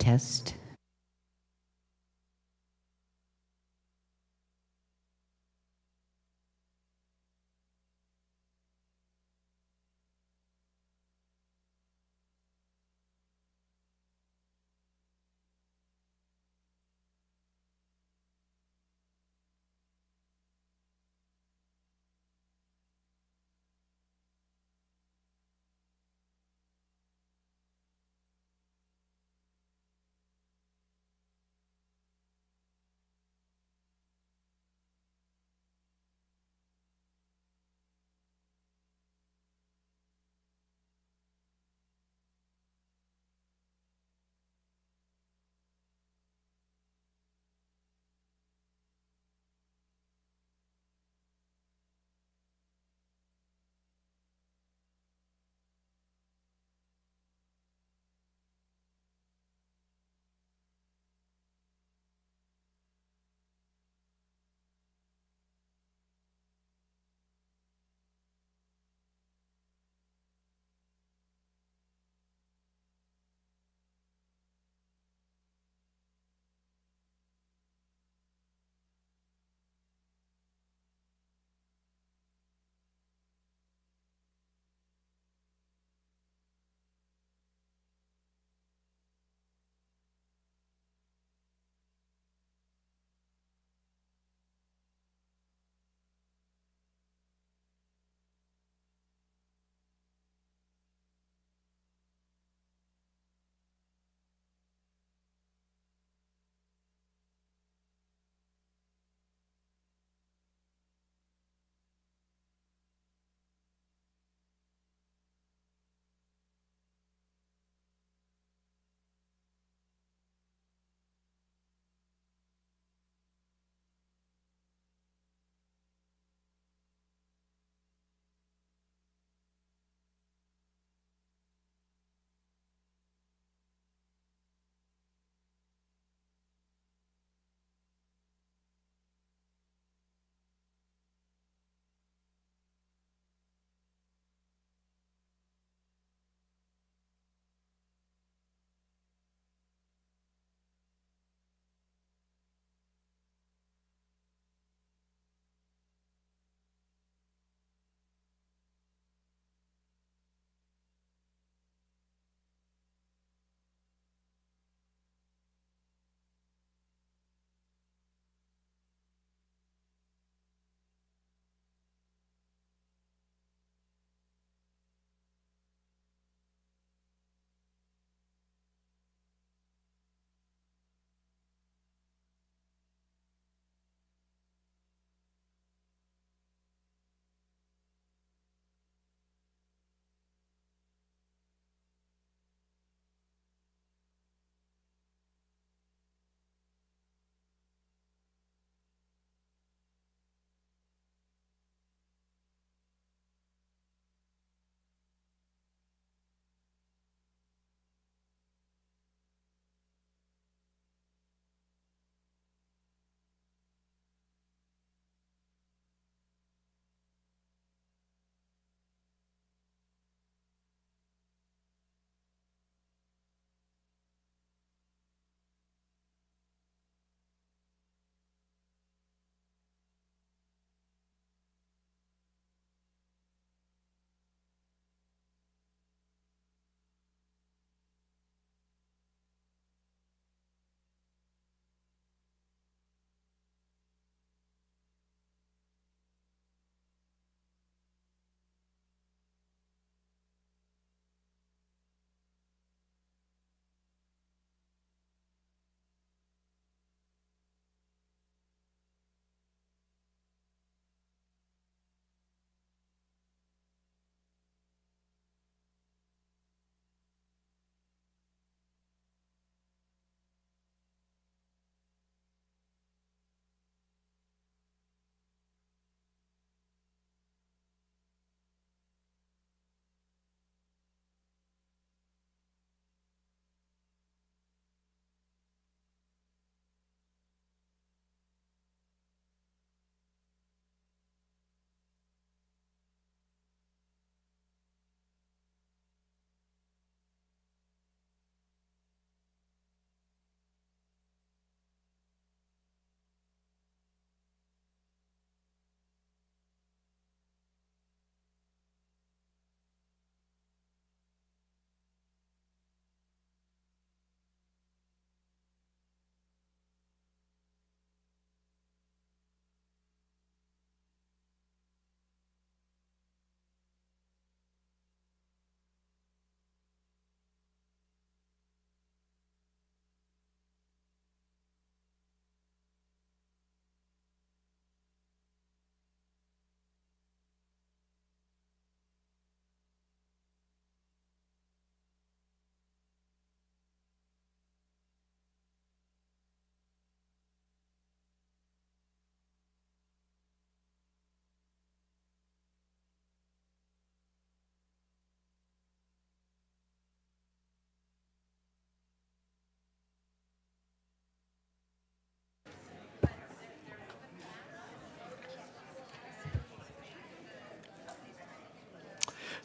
test.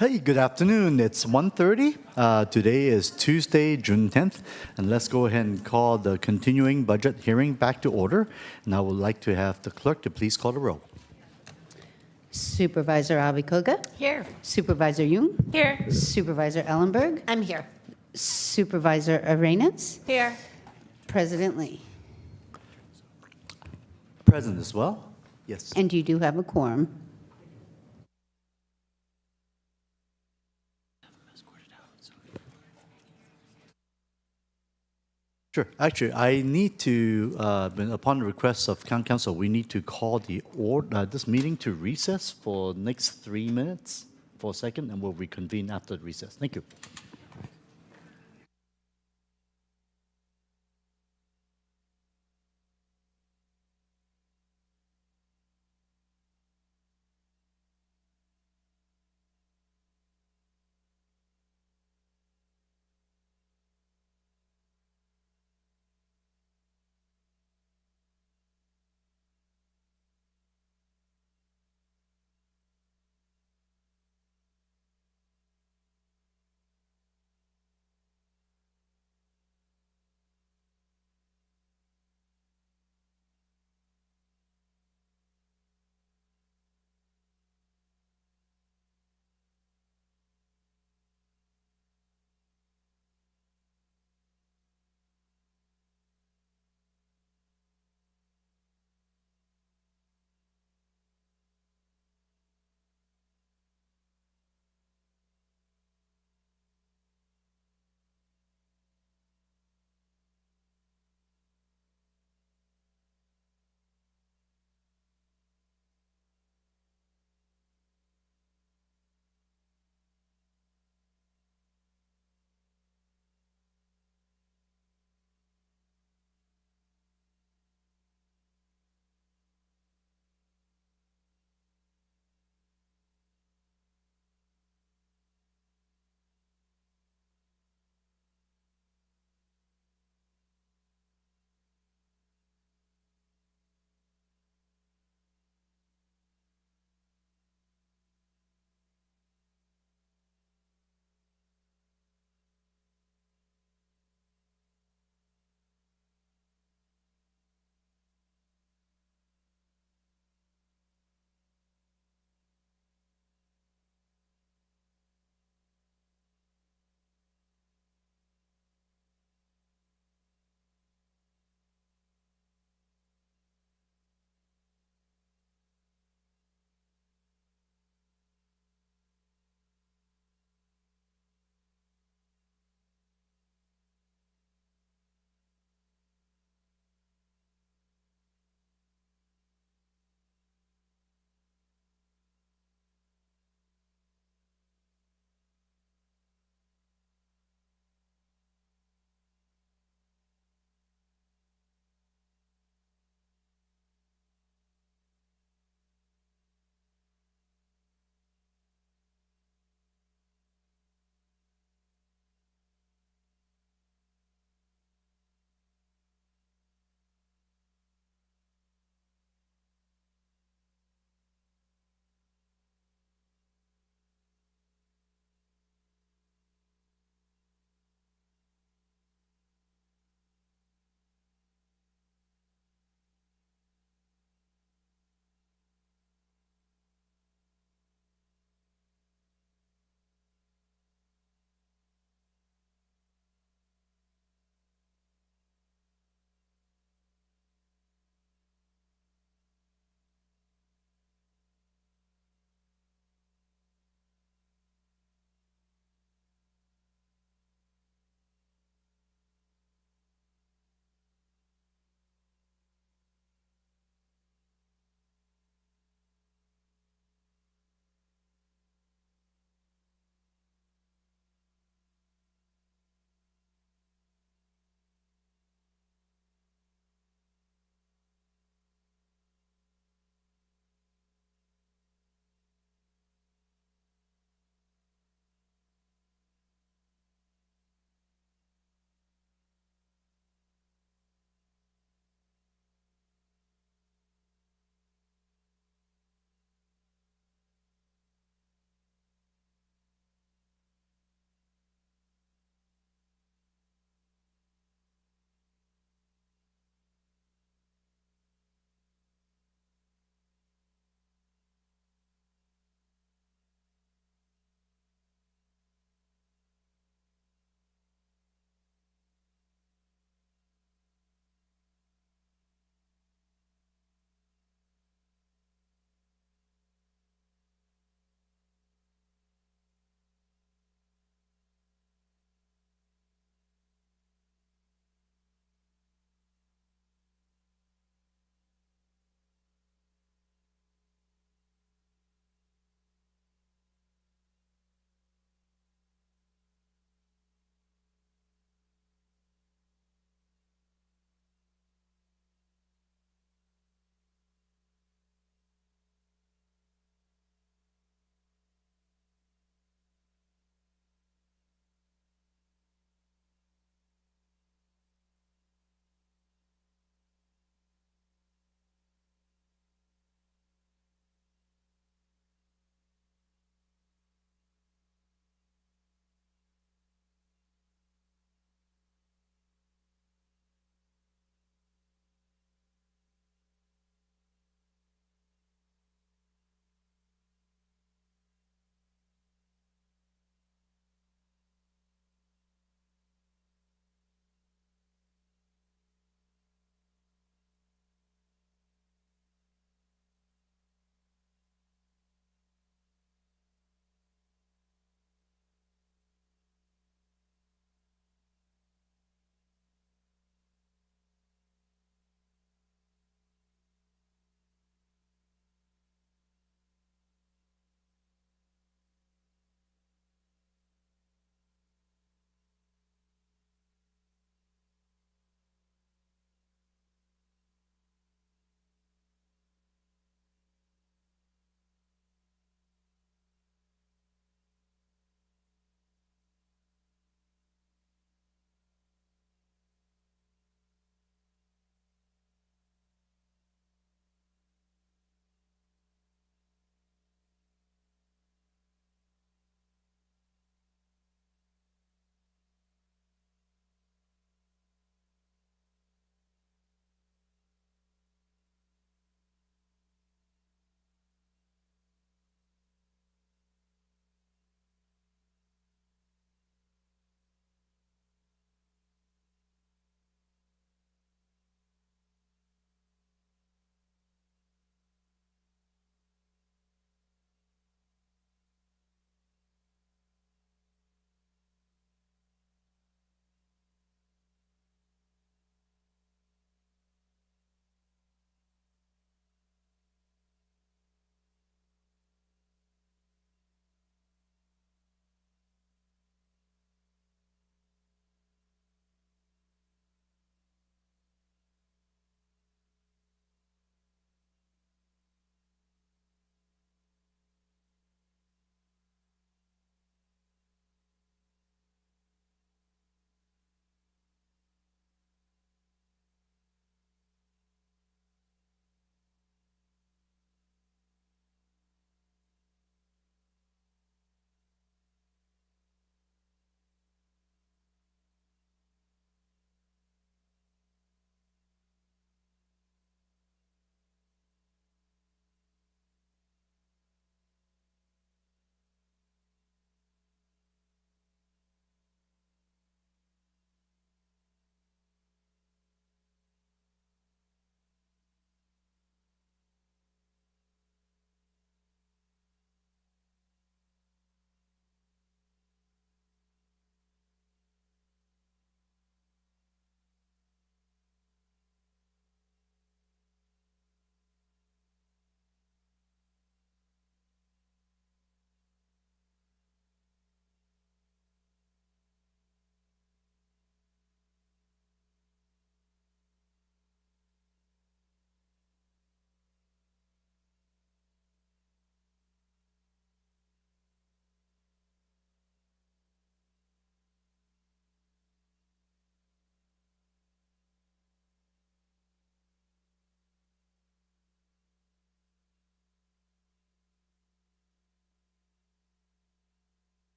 Hey, good afternoon. It's 1:30. Today is Tuesday, June 10th, and let's go ahead and call the continuing budget hearing back to order. And I would like to have the clerk to please call the roll. Supervisor Abikoga. Here. Supervisor Jung. Here. Supervisor Ellenberg. I'm here. Supervisor Arenas. Here. President Lee. Present as well? Yes. And you do have a quorum. Sure. Actually, I need to, upon the request of council, we need to call this meeting to recess for next 3 minutes for a second, and we'll reconvene after the recess. Thank you.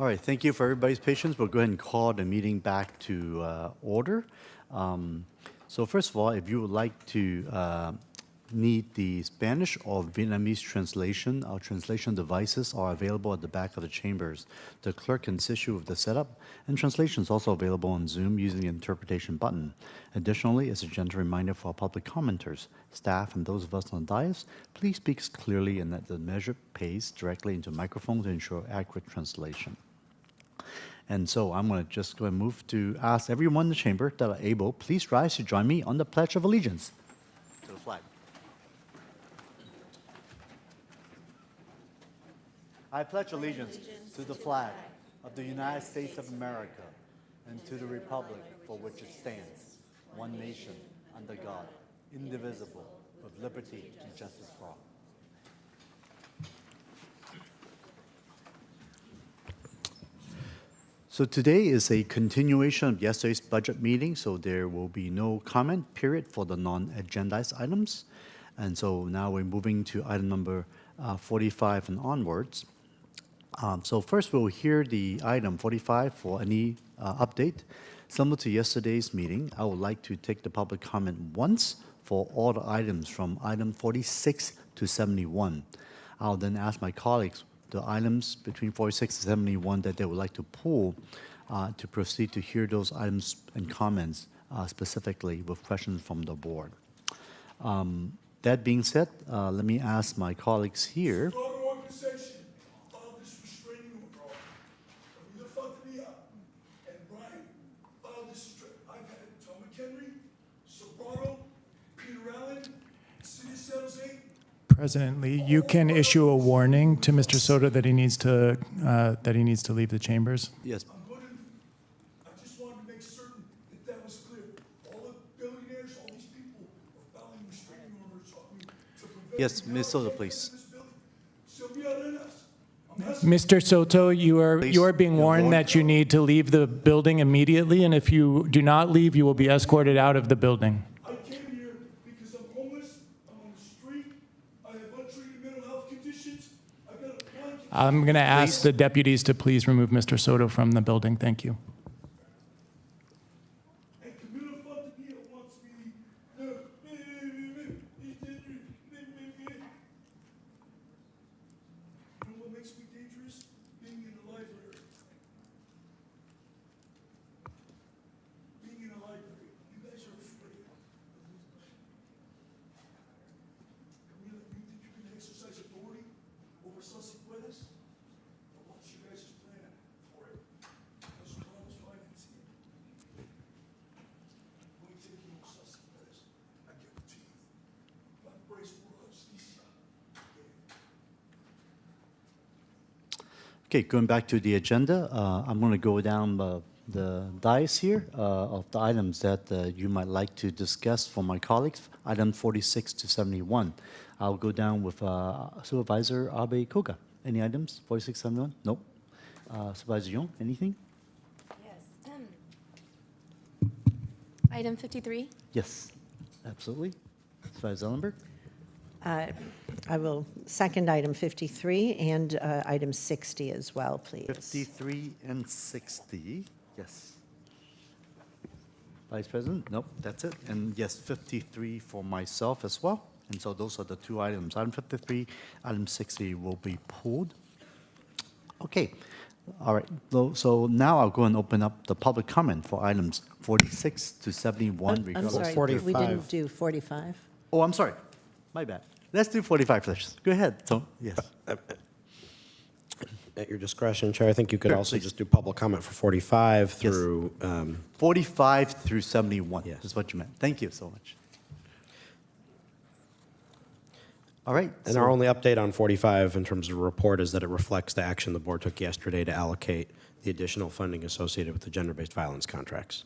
All right, thank you for everybody's patience. We'll go ahead and call the meeting back to order. So first of all, if you would like to need the Spanish or Vietnamese translation, our translation devices are available at the back of the chambers. The clerk can assist you with the setup, and translation is also available on Zoom using the interpretation button. Additionally, as a gentle reminder for our public commenters, staff, and those of us on the dais, please speak clearly and at the measured pace directly into microphone to ensure accurate translation. And so I'm going to just go and move to ask everyone in the chamber that are able, please rise to join me on the Pledge of Allegiance to the flag. I pledge allegiance to the flag of the United States of America and to the republic for which it stands, one nation, under God, indivisible, with liberty and justice for all. So today is a continuation of yesterday's budget meeting, so there will be no comment period for the non-agendized items. And so now we're moving to item number 45 and onwards. So first we'll hear the item 45 for any update. Similar to yesterday's meeting, I would like to take the public comment once for all the items from item 46 to 71. I'll then ask my colleagues the items between 46 and 71 that they would like to pull to proceed to hear those items and comments specifically with questions from the board. That being said, let me ask my colleagues here. President Lee, you can issue a warning to Mr. Soto that he needs to leave the chambers. Yes. I just wanted to make certain that that was clear. All the billionaires, all these people are filing restraining orders on me to prevent. Yes, Ms. Soto, please. Mr. Soto, you are being You're warned warned. that you need to leave the building immediately, and if you do not leave, you will be escorted out of the building. I came here because I'm homeless, I'm on the street, I have untreated mental health conditions, I've got a blanket. I'm going to ask Please. the deputies to please remove Mr. Soto from the building. Thank you. And Camilla Fontanilla wants me to. You know what makes me dangerous? Being in a library. Being in a library. You guys are afraid. Camila, you think you can exercise authority over Sussex? Well, what's your guys' plan for it? Because Toronto's financing it. We take you over Sussex, I guarantee you. God brace for us, Lisa. Okay, going back to the agenda, I'm going to go down the dais here of the items that you might like to discuss for my colleagues, item 46 to 71. I'll go down with Supervisor Abe Koga. Any items, 46, 71? Nope. Supervisor Young, anything? Yes. Item 53. Yes, absolutely. Supervisor Ellenberg? I will second item 53 and item 60 as well, please. 53 and 60, yes. Vice President? Nope, that's it. And yes, 53 for myself as well. And so those are the two items. Item 53, item 60 will be pulled. Okay, all right. So now I'll go and open up the public comment for items 46 to 71. I'm regardless. sorry, we didn't do 45. Oh, I'm sorry. My bad. Let's do 45 first. Go ahead. So, yes. At your discretion, Chair, I think you could Sure, also please. just do public comment for 45 Yes. through, 45 through 71 Yes. is what you meant. Thank you so much. All right. and so- our only update on 45 in terms of a report is that it reflects the action the board took yesterday to allocate the additional funding associated with the gender-based violence contracts.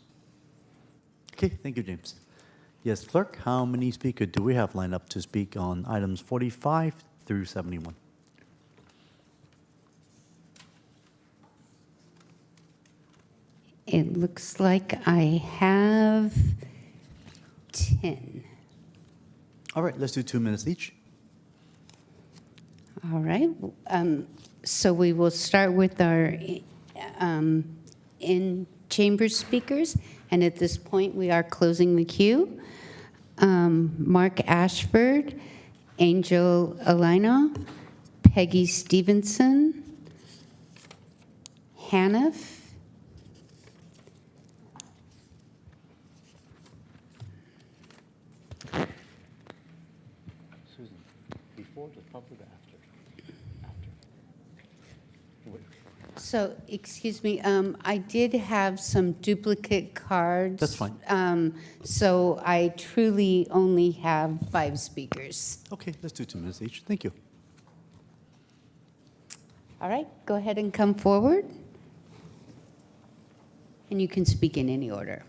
Okay, thank you, James. Yes, clerk, how many speakers do we have lined up to speak on items 45 through 71? It looks like I have 10. All right, let's do 2 minutes each. All right. So we will start with our in-chamber speakers, and at this point, we are closing the queue. Mark Ashford, Angel Alino, Peggy Stevenson, Haniff, Susan, before the public or after? After. Wait. So, excuse me, I did have some duplicate cards. That's fine. So I truly only have 5 speakers. Okay, let's do 2 minutes each. Thank you. All right, go ahead and come forward. And you can speak in any order.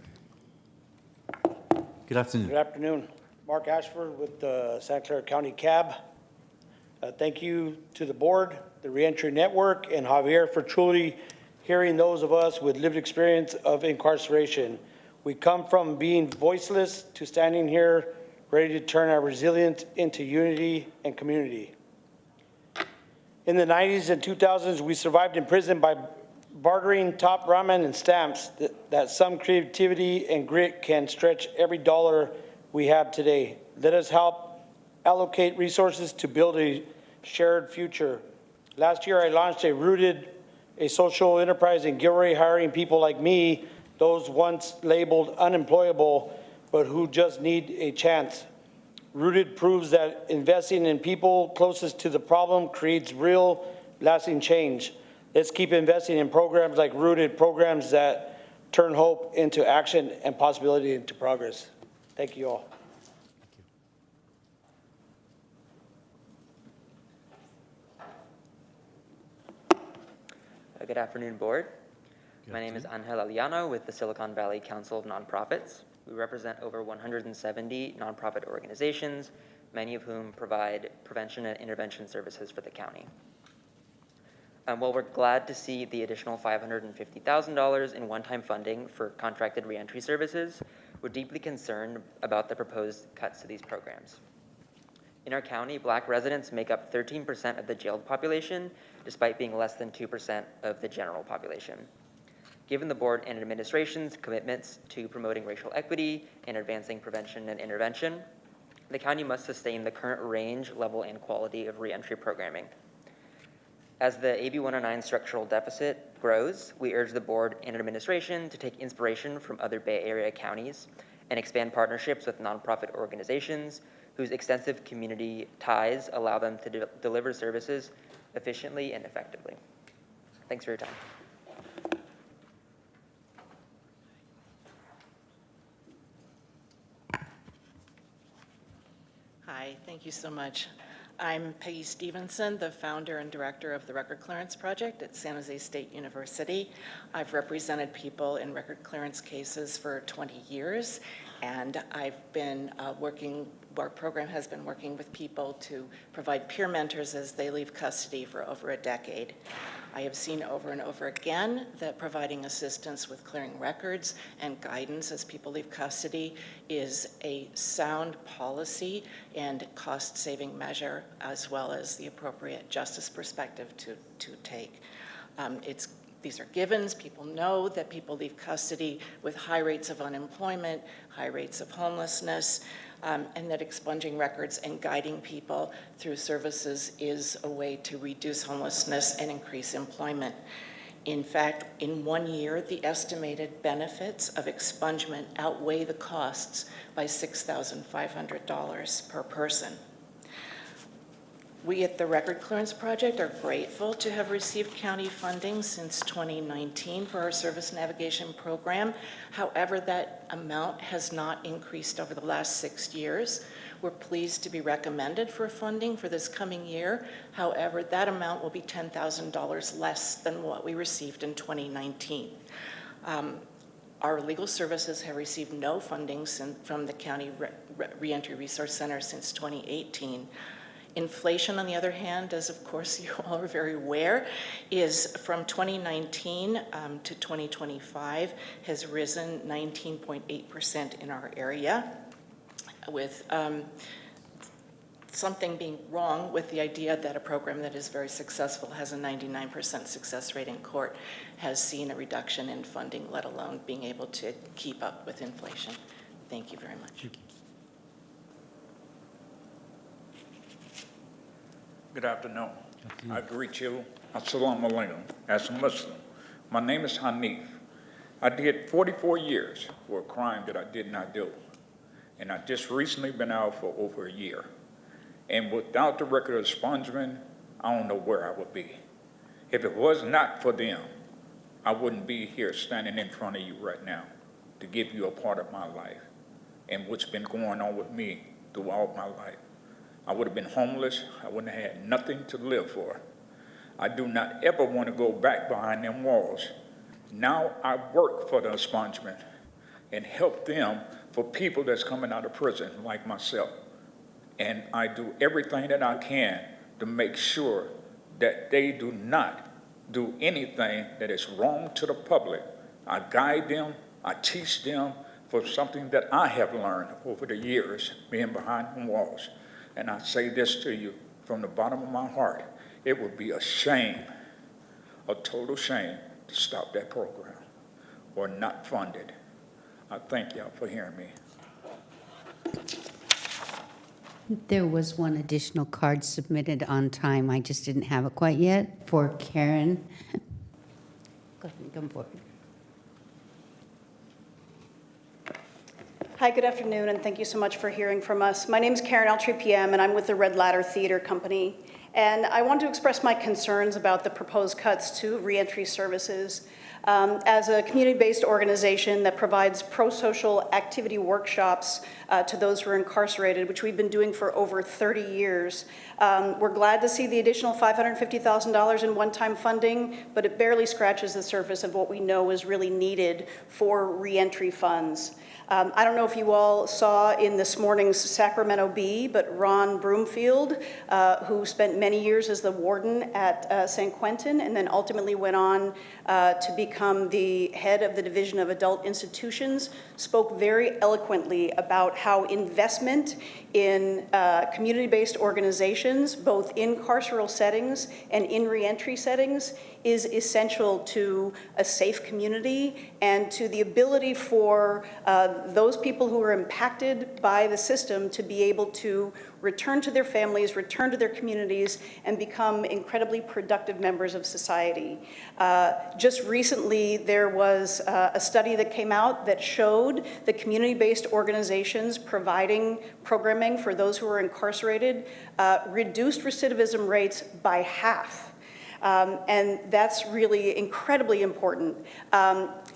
Good afternoon. Good afternoon. Mark Ashford with the Santa Clara County CAB. Thank you to the board, the Reentry Network, and Javier for truly hearing those of us with lived experience of incarceration. We come from being voiceless to standing here, ready to turn our resilience into unity and community. In the 90s and 2000s, we survived in prison by bartering top ramen and stamps that some creativity and grit can stretch every dollar we have today. Let us help allocate resources to build a shared future. Last year, I launched a social enterprise in Gilroy, hiring people like me, those once labeled unemployable, but who just need a chance. Rooted proves that investing in people closest to the problem creates real, lasting change. Let's keep investing in programs like Rooted, programs that turn hope into action and possibility into progress. Thank you all. Good afternoon, board. My name is Angel Aliano with the Silicon Valley Council of Nonprofits. We represent over 170 nonprofit organizations, many of whom provide prevention and intervention services for the county. While we're glad to see the additional $550,000 in one-time funding for contracted reentry services, we're deeply concerned about the proposed cuts to these programs. In our county, Black residents make up 13% of the jailed population, despite being less than 2% of the general population. Given the board and administration's commitments to promoting racial equity and advancing prevention and intervention, the county must sustain the current range, level, and quality of reentry programming. As the AB 109 structural deficit grows, we urge the board and administration to take inspiration from other Bay Area counties and expand partnerships with nonprofit organizations whose extensive community ties allow them to deliver services efficiently and effectively. Thanks for your time. Hi, thank you so much. I'm Peggy Stevenson, the founder and director of the Record Clearance Project at San Jose State University. I've represented people in record clearance cases for 20 years, and I've been our program has been working with people to provide peer mentors as they leave custody for over a decade. I have seen over and over again that providing assistance with clearing records and guidance as people leave custody is a sound policy and cost-saving measure, as well as the appropriate justice perspective to take. These are givens. People know that people leave custody with high rates of unemployment, high rates of homelessness, and that expunging records and guiding people through services is a way to reduce homelessness and increase employment. In fact, in 1 year, the estimated benefits of expungement outweigh the costs by $6,500 per person. We at the Record Clearance Project are grateful to have received county funding since 2019 for our service navigation program. However, that amount has not increased over the last 6 years. We're pleased to be recommended for funding for this coming year. However, that amount will be $10,000 less than what we received in 2019. Our legal services have received no funding from the County Reentry Resource Center since 2018. Inflation, on the other hand, as of course you all are very aware, is from 2019 to 2025 has risen 19.8% in our area, with something being wrong with the idea that a program that is very successful, has a 99% success rate in court, has seen a reduction in funding, let alone being able to keep up with inflation. Thank you very much. Good afternoon. I greet you. Assalamu alaikum. As a Muslim, my name is Hanif. I did 44 years for a crime that I did not do. And I just recently been out for over a year. And without the record of expungement, I don't know where I would be. If it was not for them, I wouldn't be here standing in front of you right now to give you a part of my life and what's been going on with me throughout my life. I would have been homeless. I wouldn't have had nothing to live for. I do not ever want to go back behind them walls. Now I work for the expungement and help them for people that's coming out of prison like myself. And I do everything that I can to make sure that they do not do anything that is wrong to the public. I guide them, I teach them for something that I have learned over the years being behind the walls. And I say this to you from the bottom of my heart. It would be a shame, a total shame, to stop that program or not fund it. I thank y'all for hearing me. There was one additional card submitted on time. I just didn't have it quite yet for Karen. Go ahead and come forward. Hi, good afternoon, and thank you so much for hearing from us. My name is Karen Altry PM, and I'm with the Red Ladder Theater Company. And I want to express my concerns about the proposed cuts to reentry services. As a community-based organization that provides pro-social activity workshops to those who are incarcerated, which we've been doing for over 30 years, we're glad to see the additional $550,000 in one-time funding, but it barely scratches the surface of what we know is really needed for reentry funds. I don't know if you all saw in this morning's Sacramento Bee, but Ron Broomfield, who spent many years as the warden at San Quentin and then ultimately went on to become the head of the Division of Adult Institutions, spoke very eloquently about how investment in community-based organizations, both in carceral settings and in reentry settings, is essential to a safe community and to the ability for those people who are impacted by the system to be able to return to their families, return to their communities, and become incredibly productive members of society. Just recently, there was a study that came out that showed that community-based organizations providing programming for those who are incarcerated reduced recidivism rates by half. And that's really incredibly important.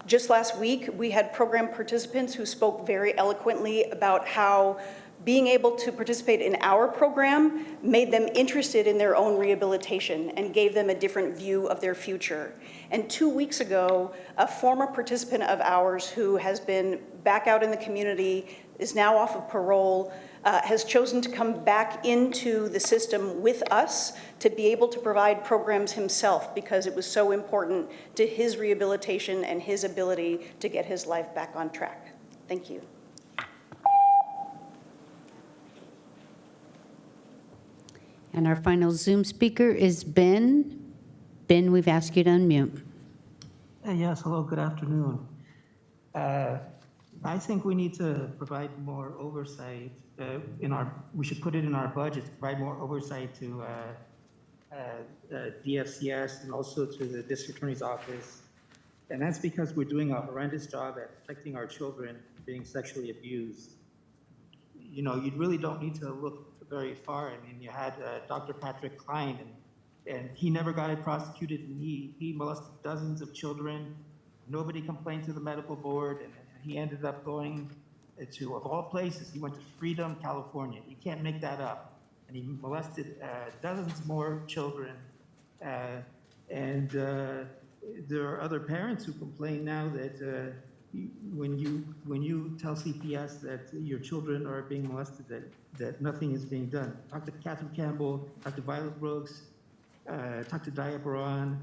Just last week, we had program participants who spoke very eloquently about how being able to participate in our program made them interested in their own rehabilitation and gave them a different view of their future. And 2 weeks ago, a former participant of ours who has been back out in the community, is now off of parole, has chosen to come back into the system with us to be able to provide programs himself because it was so important to his rehabilitation and his ability to get his life back on track. Thank you. And our final Zoom speaker is Ben. Ben, we've asked you to unmute. Yes, hello, good afternoon. I think we need to provide more oversight we should put it in our budget to provide more oversight to DFCS and also to the district attorney's office. And that's because we're doing a horrendous job at protecting our children from being sexually abused. You know, you really don't need to look very far. I mean, you had Dr. Patrick Klein, and he never got it prosecuted, and he molested dozens of children. Nobody complained to the medical board, and he ended up going to, of all places, he went to Freedom, California. You can't make that up. And he molested dozens more children. And there are other parents who complain now that when you tell CPS that your children are being molested, that nothing is being done. Talk to Catherine Campbell, talk to Violet Brooks, talk to Dia Baran.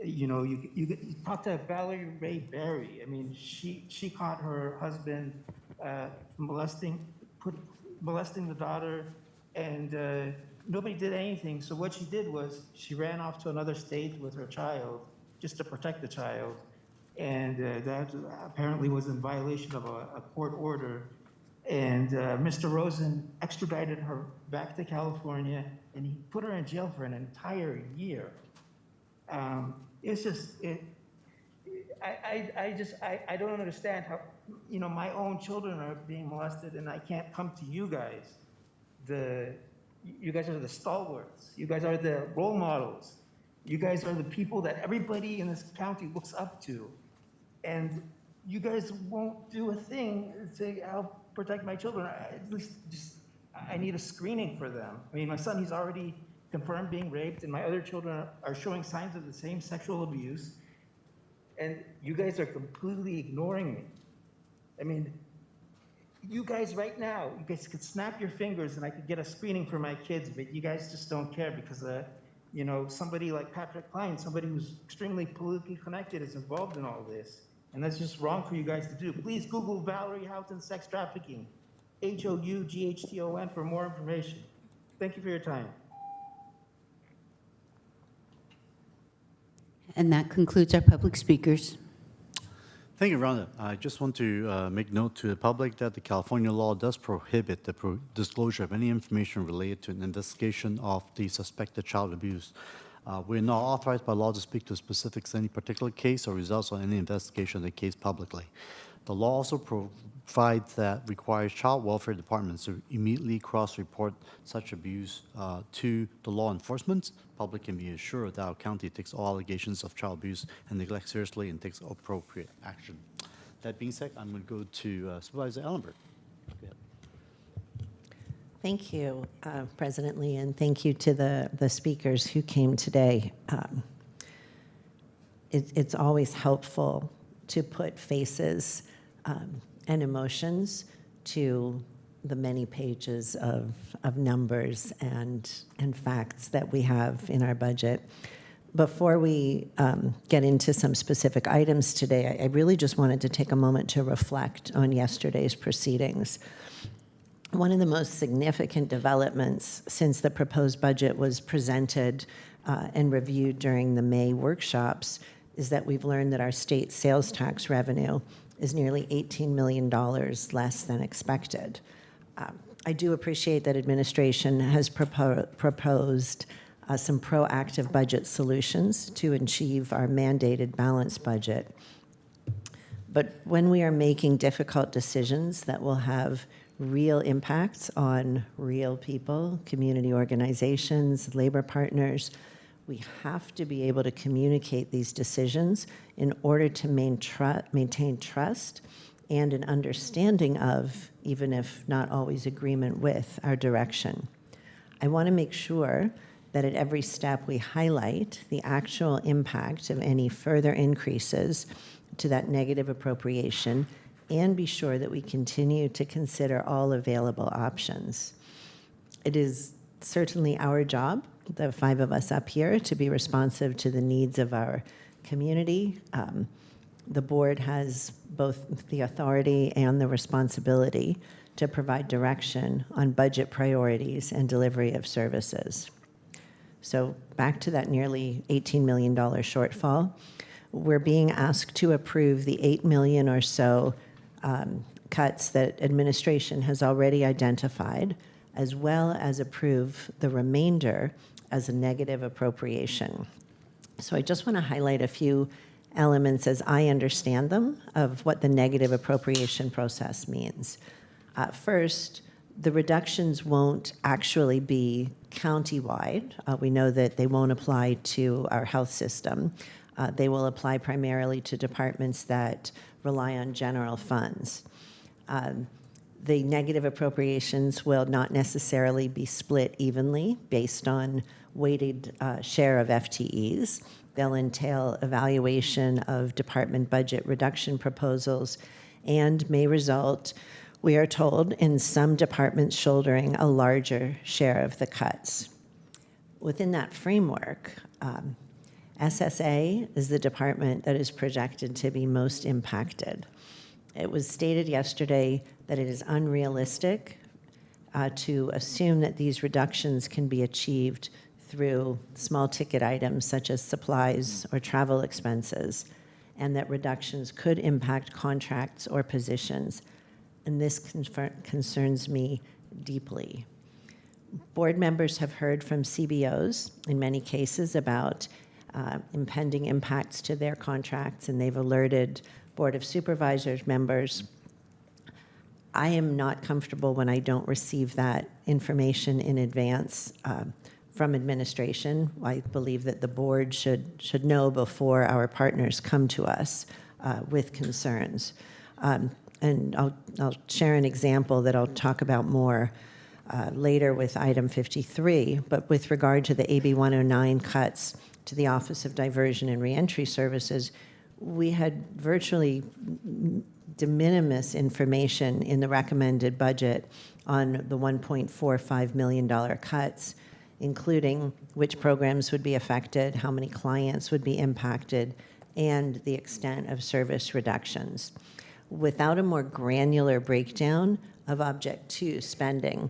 You know, you talk to Valerie Ray Berry. I mean, she caught her husband molesting, molesting the daughter, and nobody did anything. So what she did was she ran off to another state with her child just to protect the child. And that apparently was in violation of a court order. And Mr. Rosen extradited her back to California, and he put her in jail for an entire year. It's just, I don't understand how, you know, my own children are being molested, and I can't come to you guys. You guys are the stalwarts. You guys are the role models. You guys are the people that everybody in this county looks up to. And you guys won't do a thing to help protect my children. At least I need a screening for them. I mean, my son, he's already confirmed being raped, and my other children are showing signs of the same sexual abuse. And you guys are completely ignoring me. I mean, you guys right now, you guys could snap your fingers and I could get a screening for my kids, but you guys just don't care because, you know, somebody like Patrick Klein, somebody who's extremely politically connected, is involved in all this. And that's just wrong for you guys to do. Please Google Valerie Houghton sex trafficking, Houghton, for more information. Thank you for your time. And that concludes our public speakers. Thank you, Rhonda. I just want to make note to the public that the California law does prohibit the disclosure of any information related to an investigation of the suspected child abuse. We're not authorized by law to speak to specifics of any particular case or results of any investigation of the case publicly. The law also provides that requires child welfare departments to immediately cross-report such abuse to the law enforcement. Public can be assured that our county takes all allegations of child abuse and neglect seriously and takes appropriate action. That being said, I'm going to go to Supervisor Ellenberg. Go ahead. Thank you, President Lee, and thank you to the speakers who came today. It's always helpful to put faces and emotions to the many pages of numbers and facts that we have in our budget. Before we get into some specific items today, I really just wanted to take a moment to reflect on yesterday's proceedings. One of the most significant developments since the proposed budget was presented and reviewed during the May workshops is that we've learned that our state sales tax revenue is nearly $18 million less than expected. I do appreciate that administration has proposed some proactive budget solutions to achieve our mandated balanced budget. But when we are making difficult decisions that will have real impacts on real people, community organizations, labor partners, we have to be able to communicate these decisions in order to maintain trust and an understanding of, even if not always agreement with, our direction. I want to make sure that at every step we highlight the actual impact of any further increases to that negative appropriation and be sure that we continue to consider all available options. It is certainly our job, the five of us up here, to be responsive to the needs of our community. The board has both the authority and the responsibility to provide direction on budget priorities and delivery of services. So back to that nearly $18 million shortfall, we're being asked to approve the $8 million or so cuts that administration has already identified, as well as approve the remainder as a negative appropriation. So I just want to highlight a few elements as I understand them of what the negative appropriation process means. First, the reductions won't actually be countywide. We know that they won't apply to our health system. They will apply primarily to departments that rely on general funds. The negative appropriations will not necessarily be split evenly based on weighted share of FTEs. They'll entail evaluation of department budget reduction proposals and may result, we are told, in some departments shouldering a larger share of the cuts. Within that framework, SSA is the department that is projected to be most impacted. It was stated yesterday that it is unrealistic to assume that these reductions can be achieved through small ticket items such as supplies or travel expenses, and that reductions could impact contracts or positions. And this concerns me deeply. Board members have heard from CBOs in many cases about impending impacts to their contracts, and they've alerted Board of Supervisors members. I am not comfortable when I don't receive that information in advance from administration. I believe that the board should know before our partners come to us with concerns. And I'll share an example that I'll talk about more later with item 53, but with regard to the AB 109 cuts to the Office of Diversion and Reentry Services, we had virtually de minimis information in the recommended budget on the $1.45 million cuts, including which programs would be affected, how many clients would be impacted, and the extent of service reductions. Without a more granular breakdown of Object 2 spending,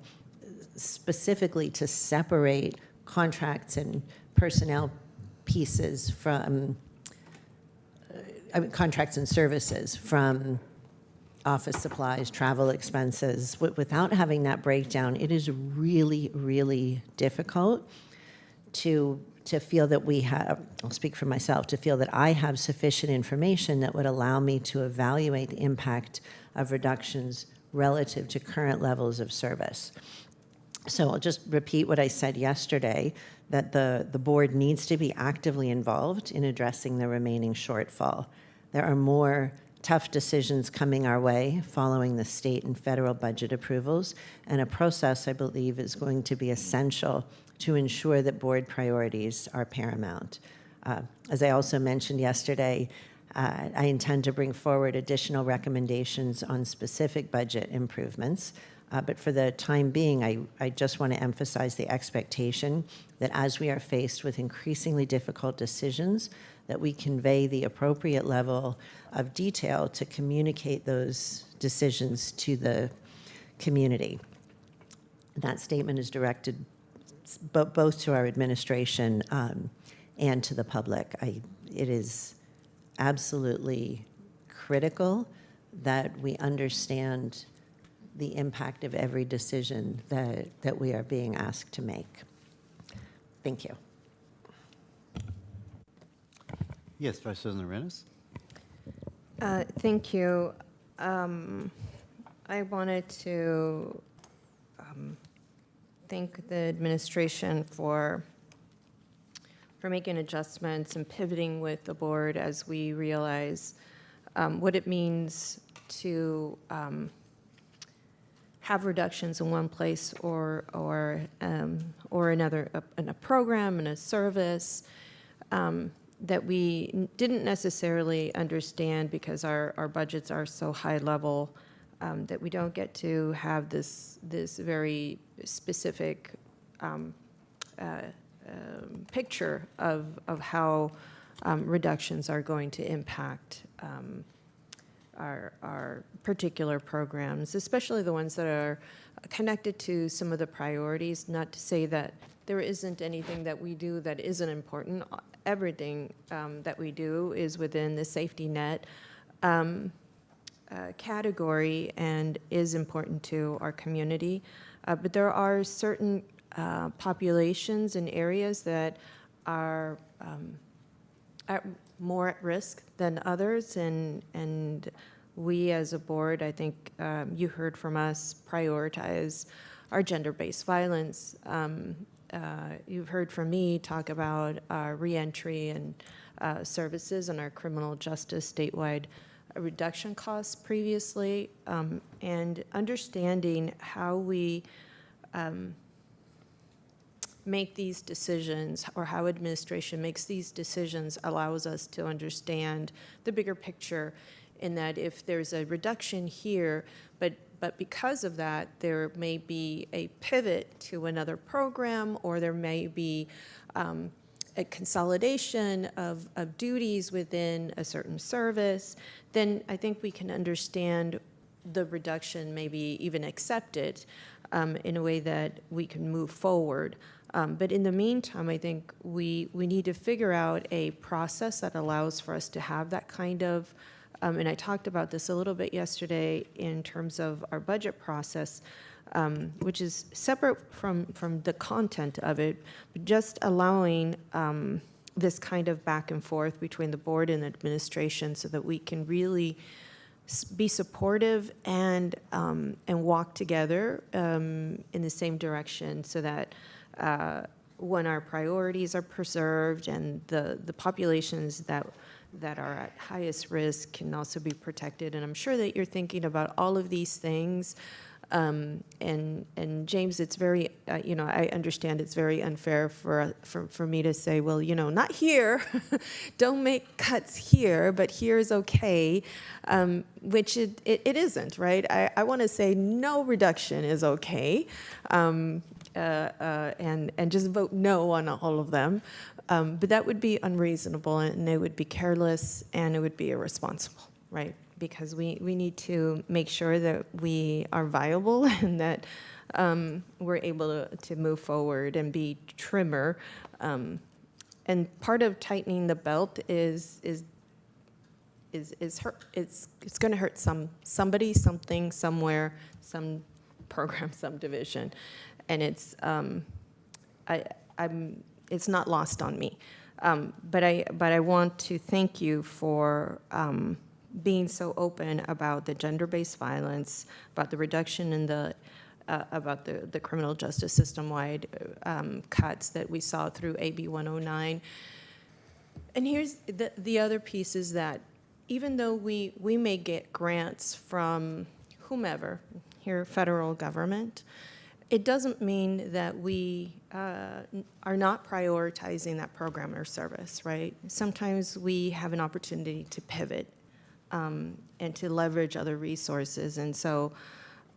specifically to separate contracts and personnel pieces from contracts and services from office supplies, travel expenses. Without having that breakdown, it is really, really difficult to feel that we have, I'll speak for myself, to feel that I have sufficient information that would allow me to evaluate the impact of reductions relative to current levels of service. So I'll just repeat what I said yesterday, that the board needs to be actively involved in addressing the remaining shortfall. There are more tough decisions coming our way following the state and federal budget approvals, and a process, I believe, is going to be essential to ensure that board priorities are paramount. As I also mentioned yesterday, I intend to bring forward additional recommendations on specific budget improvements. But for the time being, I just want to emphasize the expectation that as we are faced with increasingly difficult decisions, that we convey the appropriate level of detail to communicate those decisions to the community. That statement is directed both to our administration and to the public. It is absolutely critical that we understand the impact of every decision that we are being asked to make. Thank you. Yes, Vice President Arenas? Thank you. I wanted to thank the administration for making adjustments and pivoting with the board as we realize what it means to have reductions in one place or another, in a program, in a service, that we didn't necessarily understand because our budgets are so high level, that we don't get to have this very specific picture of how reductions are going to impact our particular programs, especially the ones that are connected to some of the priorities. Not to say that there isn't anything that we do that isn't important. Everything that we do is within the safety net category and is important to our community. But there are certain populations and areas that are more at risk than others, and we as a board, I think you heard from us, prioritize our gender-based violence. You've heard from me talk about our reentry and services and our criminal justice statewide reduction costs previously, and understanding how we make these decisions, or how administration makes these decisions, allows us to understand the bigger picture, in that if there's a reduction here, but because of that, there may be a pivot to another program, or there may be a consolidation of duties within a certain service, then I think we can understand the reduction, maybe even accept it. in a way that we can move forward. But in the meantime, I think we need to figure out a process that allows for us to have that kind of, and I talked about this a little bit yesterday in terms of our budget process, which is separate from the content of it, but just allowing this kind of back and forth between the board and administration so that we can really be supportive and walk together in the same direction so that when our priorities are preserved and the populations that are at highest risk can also be protected. And I'm sure that you're thinking about all of these things. And James, it's very, I understand it's very unfair for me to say, well, not here, don't make cuts here, but here's okay, which it isn't, right? I want to say no reduction is okay, and just vote no on all of them. But that would be unreasonable, and it would be careless, and it would be irresponsible, right? Because we need to make sure that we are viable and that we're able to move forward and be trimmer. And part of tightening the belt is hurt. It's going to hurt somebody, something, somewhere, some program, some division, and it's not lost on me. But I want to thank you for being so open about the gender-based violence, about the reduction in about the criminal justice system-wide cuts that we saw through AB 109. And here's the other piece is that even though we may get grants from whomever, here, federal government, it doesn't mean that we are not prioritizing that program or service, right? Sometimes we have an opportunity to pivot and to leverage other resources. And so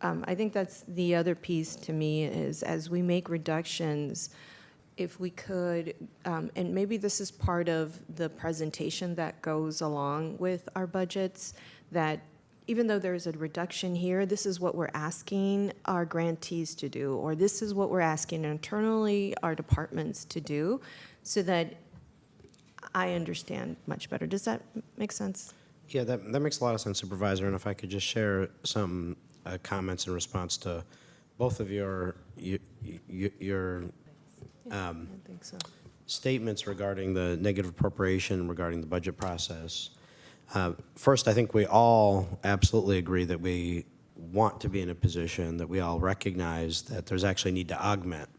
I think that's the other piece to me is as we make reductions, if we could, and maybe this is part of the presentation that goes along with our budgets, that even though there's a reduction here, this is what we're asking our grantees to do, or this is what we're asking internally our departments to do, so that I understand much better. Does that make sense? Yeah, that makes a lot of sense, Supervisor. And if I could just share some comments in response to both of your statements regarding the negative appropriation, regarding the budget process. First, I think we all absolutely agree that we want to be in a position that we all recognize that there's actually need to augment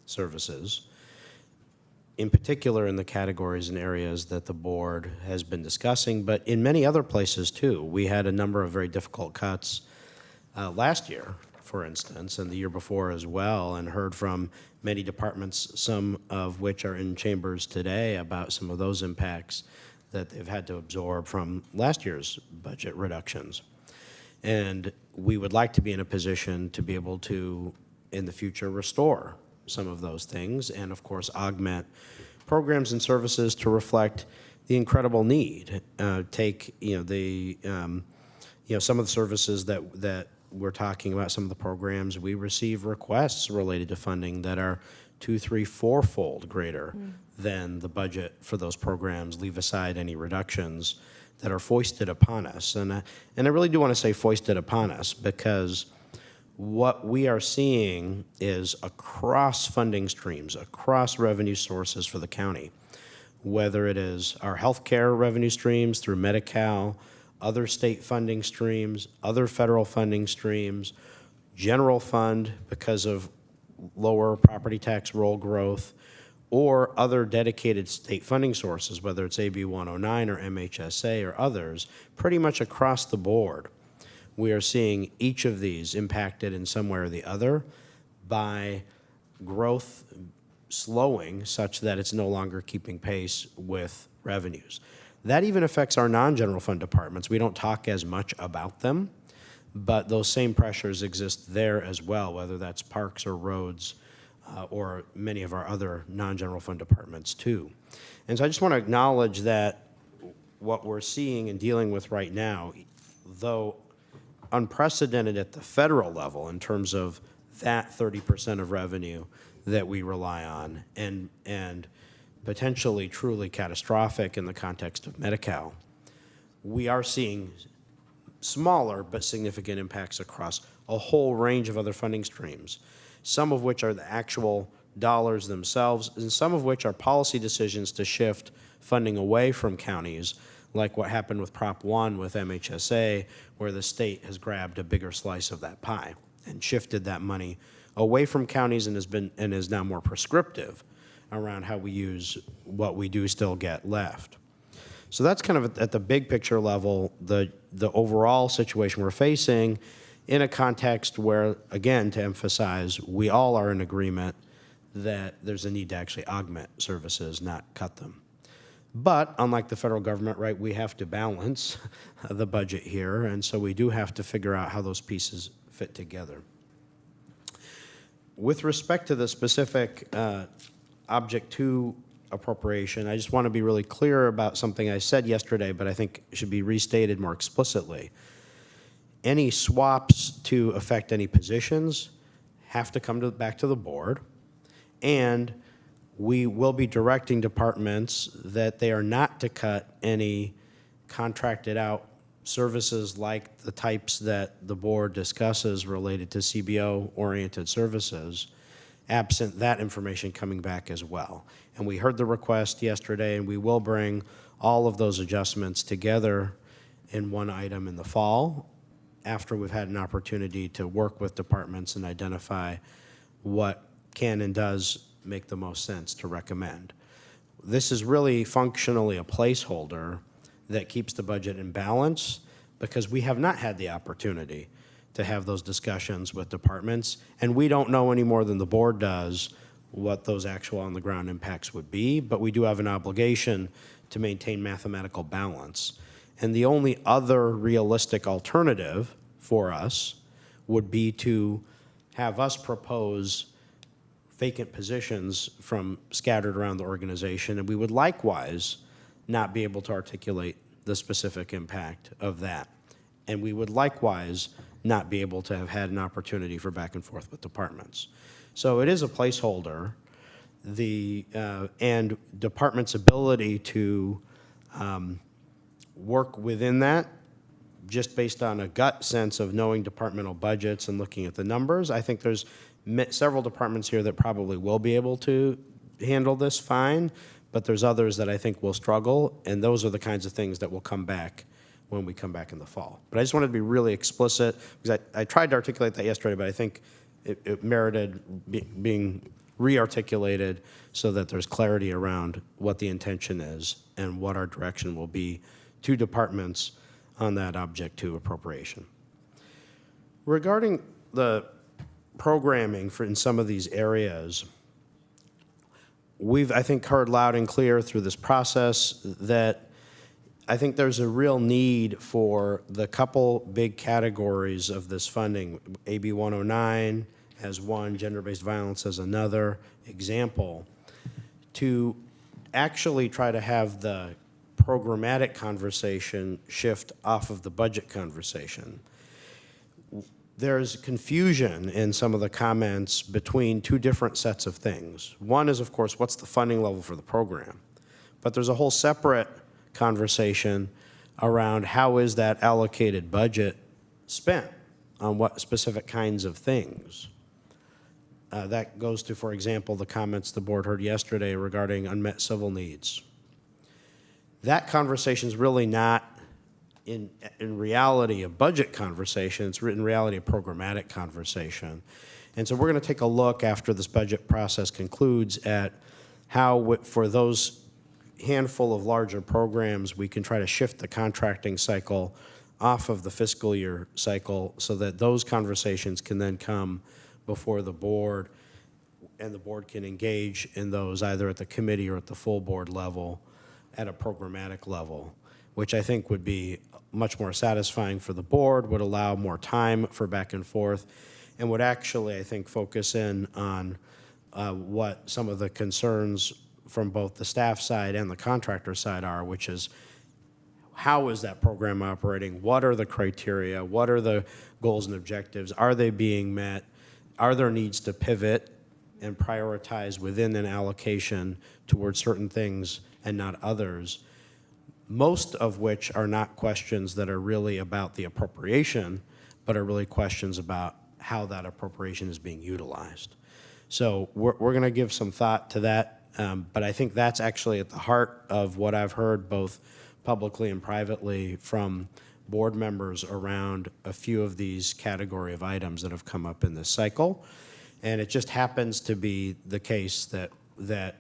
services, in particular in the categories and areas that the board has been discussing, but in many other places too. We had a number of very difficult cuts last year, for instance, and the year before as well, and heard from many departments, some of which are in chambers today, about some of those impacts that they've had to absorb from last year's budget reductions. And we would like to be in a position to be able to, in the future, restore some of those things and, of course, augment programs and services to reflect the incredible need. Take, some of the services that we're talking about, some of the programs, we receive requests related to funding that are 2, 3, 4-fold greater than the budget for those programs. Leave aside any reductions that are foisted upon us. And I really do want to say foisted upon us, because what we are seeing is across funding streams, across revenue sources for the county, whether it is our healthcare revenue streams through Medi-Cal, other state funding streams, other federal funding streams, general fund because of lower property tax roll growth, or other dedicated state funding sources, whether it's AB 109 or MHSA or others, pretty much across the board. We are seeing each of these impacted in some way or the other by growth slowing such that it's no longer keeping pace with revenues. That even affects our non-general fund departments. We don't talk as much about them, but those same pressures exist there as well, whether that's parks or roads or many of our other non-general fund departments too. And so I just want to acknowledge that what we're seeing and dealing with right now, though unprecedented at the federal level in terms of that 30% of revenue that we rely on, and potentially truly catastrophic in the context of Medi-Cal. We are seeing smaller but significant impacts across a whole range of other funding streams, some of which are the actual dollars themselves, and some of which are policy decisions to shift funding away from counties, like what happened with Prop 1 with MHSA, where the state has grabbed a bigger slice of that pie and shifted that money away from counties and is now more prescriptive around how we use what we do still get left. So that's kind of at the big picture level, the overall situation we're facing in a context where, again, to emphasize, we all are in agreement that there's a need to actually augment services, not cut them. But unlike the federal government, right, we have to balance the budget here, and so we do have to figure out how those pieces fit together. With respect to the specific Object 2 appropriation, I just want to be really clear about something I said yesterday, but I think should be restated more explicitly. Any swaps to affect any positions have to come back to the board, and we will be directing departments that they are not to cut any contracted out services like the types that the board discusses related to CBO-oriented services, absent that information coming back as well. And we heard the request yesterday, and we will bring all of those adjustments together in one item in the fall after we've had an opportunity to work with departments and identify what can and does make the most sense to recommend. This is really functionally a placeholder that keeps the budget in balance because we have not had the opportunity to have those discussions with departments, and we don't know any more than the board does what those actual on-the-ground impacts would be, but we do have an obligation to maintain mathematical balance. And the only other realistic alternative for us would be to have us propose vacant positions from scattered around the organization, and we would likewise not be able to articulate the specific impact of that. And we would likewise not be able to have had an opportunity for back and forth with departments. So it is a placeholder. And department's ability to work within that, just based on a gut sense of knowing departmental budgets and looking at the numbers, I think there's several departments here that probably will be able to handle this fine, but there's others that I think will struggle, and those are the kinds of things that will come back when we come back in the fall. But I just wanted to be really explicit, because I tried to articulate that yesterday, but I think it merited being re-articulated so that there's clarity around what the intention is and what our direction will be to departments on that Object 2 appropriation. Regarding the programming in some of these areas, we've, I think, heard loud and clear through this process that I think there's a real need for the couple big categories of this funding, AB 109 as one, gender-based violence as another example, to actually try to have the programmatic conversation shift off of the budget conversation. There's confusion in some of the comments between two different sets of things. One is, of course, what's the funding level for the program? But there's a whole separate conversation around how is that allocated budget spent on what specific kinds of things. That goes to, for example, the comments the board heard yesterday regarding unmet civil needs. That conversation is really not in reality a budget conversation, it's in reality a programmatic conversation. And so we're going to take a look after this budget process concludes at how, for those handful of larger programs, we can try to shift the contracting cycle off of the fiscal year cycle so that those conversations can then come before the board, and the board can engage in those either at the committee or at the full board level at a programmatic level, which I think would be much more satisfying for the board, would allow more time for back and forth, and would actually, I think, focus in on what some of the concerns from both the staff side and the contractor side are, which is how is that program operating? What are the criteria? What are the goals and objectives? Are they being met? are there needs to pivot and prioritize within an allocation towards certain things and not others, most of which are not questions that are really about the appropriation, but are really questions about how that appropriation is being utilized. So we're going to give some thought to that, but I think that's actually at the heart of what I've heard both publicly and privately from board members around a few of these category of items that have come up in this cycle. And it just happens to be the case that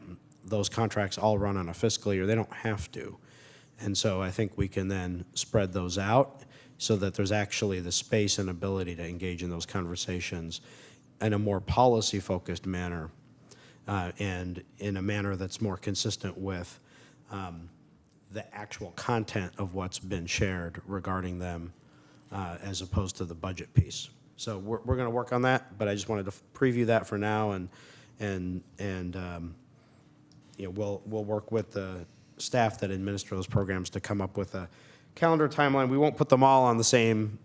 those contracts all run on a fiscal year. They don't have to. And so I think we can then spread those out so that there's actually the space and ability to engage in those conversations in a more policy-focused manner and in a manner that's more consistent with the actual content of what's been shared regarding them as opposed to the budget piece. So we're going to work on that, but I just wanted to preview that for now, and you know, we'll work with the staff that administer those programs to come up with a calendar timeline. We won't put them all on the same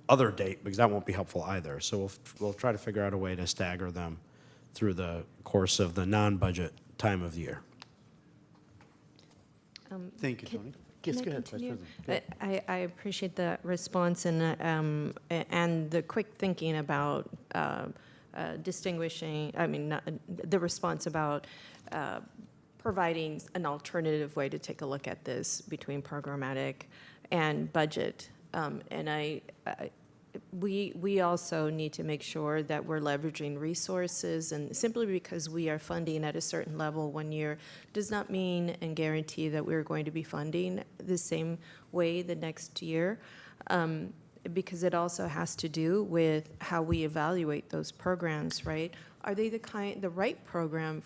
other date because that won't be helpful either. So we'll try to figure out a way to stagger them through the course of the non-budget time of the year. Thank you, Tony. Yes, go ahead, Vice President. I appreciate the response and the quick thinking about distinguishing, the response about providing an alternative way to take a look at this between programmatic and budget. We also need to make sure that we're leveraging resources, and simply because we are funding at a certain level one year does not mean and guarantee that we're going to be funding the same way the next year, because it also has to do with how we evaluate those programs, right? Are they the right program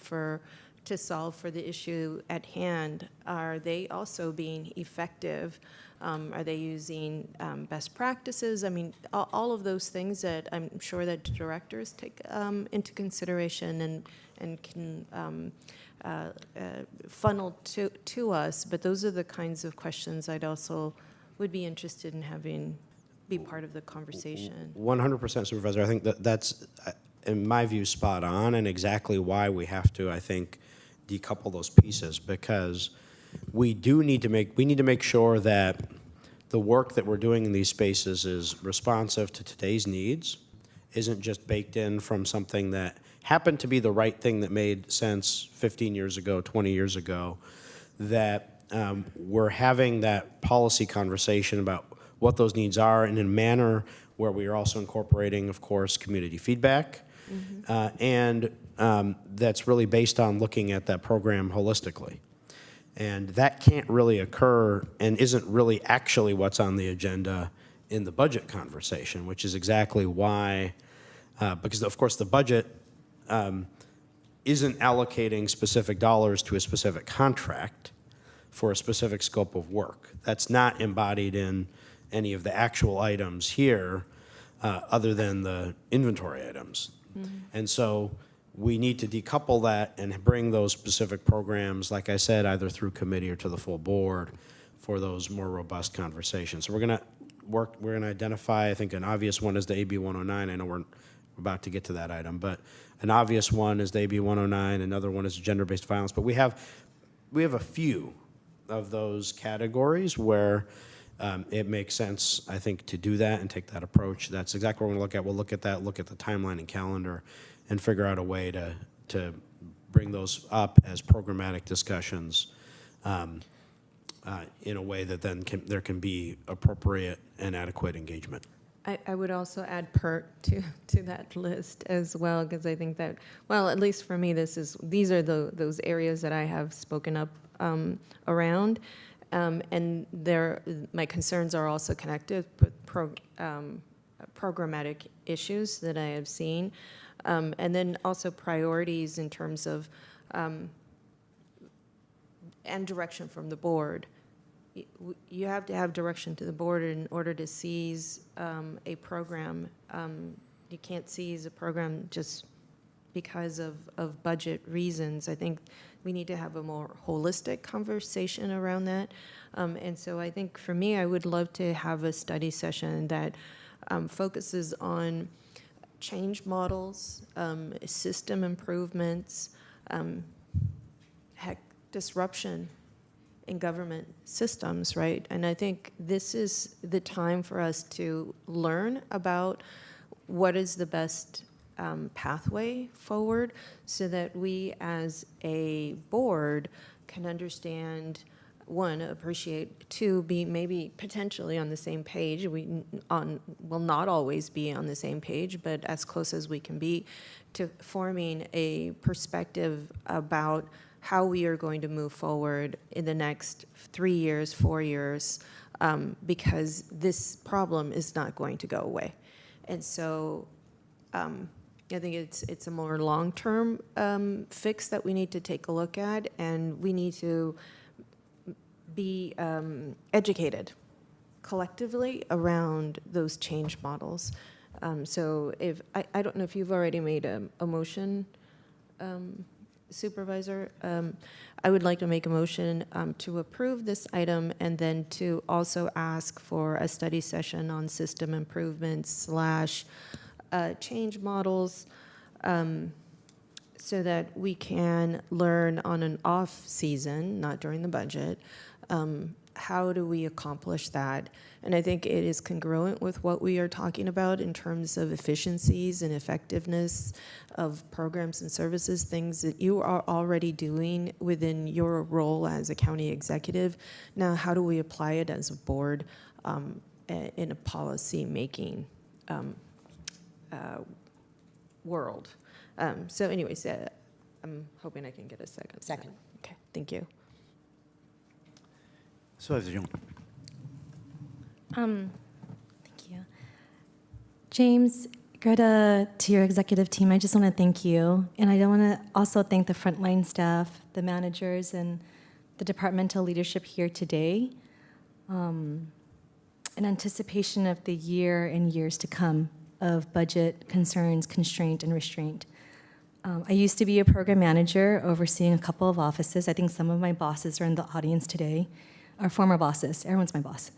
to solve for the issue at hand? Are they also being effective? Are they using best practices? I mean, all of those things that I'm sure that directors take into consideration and can funnel to us. But those are the kinds of questions I'd also would be interested in having be part of the conversation. 100%, Supervisor. I think that's, in my view, spot on, and exactly why we have to, I think, decouple those pieces, because we need to make sure that the work that we're doing in these spaces is responsive to today's needs, isn't just baked in from something that happened to be the right thing that made sense 15 years ago, 20 years ago, that we're having that policy conversation about what those needs are in a manner where we are also incorporating, of course, community feedback, and that's really based on looking at that program holistically. And that can't really occur and isn't really actually what's on the agenda in the budget conversation, which is exactly why, because of course the budget isn't allocating specific dollars to a specific contract for a specific scope of work. That's not embodied in any of the actual items here other than the inventory items. And so we need to decouple that and bring those specific programs, like I said, either through committee or to the full board for those more robust conversations. So we're going to identify, I think an obvious one is the AB 109. I know we're about to get to that item, but an obvious one is the AB 109, another one is gender-based violence, but we have a few of those categories where it makes sense, I think, to do that and take that approach. That's exactly what we're going to look at. We'll look at that, look at the timeline and calendar, and figure out a way to bring those up as programmatic discussions in a way that then there can be appropriate and adequate engagement. I would also add PERT to that list as well, because I think that, well, at least for me, these are those areas that I have spoken up around. And my concerns are also connected with programmatic issues that I have seen, and then also priorities in terms of and direction from the board. You have to have direction to the board in order to seize a program. You can't seize a program just because of budget reasons. I think we need to have a more holistic conversation around that. And so I think for me, I would love to have a study session that focuses on change models, system improvements, heck, disruption in government systems, right? And I think this is the time for us to learn about what is the best pathway forward so that we as a board can understand, one, appreciate, two, be maybe potentially on the same page. We will not always be on the same page, but as close as we can be to forming a perspective about how we are going to move forward in the next 3 years, 4 years, because this problem is not going to go away. And so I think it's a more long-term fix that we need to take a look at, and we need to be educated collectively around those change models. So if I don't know if you've already made a motion, Supervisor. I would like to make a motion to approve this item and then to also ask for a study session on system improvements / change models so that we can learn on an off season, not during the budget, how do we accomplish that? And I think it is congruent with what we are talking about in terms of efficiencies and effectiveness of programs and services, things that you are already doing within your role as a county executive. Now, how do we apply it as a board in a policy-making world? So anyways, I'm hoping I can get a second. Second. Okay, thank you. Supervisor Young. Thank you. James, Greta, to your executive team, I just want to thank you. And I want to also thank the frontline staff, the managers, and the departmental leadership here today in anticipation of the year and years to come of budget concerns, constraint, and restraint. I used to be a program manager overseeing a couple of offices. I think some of my bosses are in the audience today. Our former bosses. Everyone's my boss.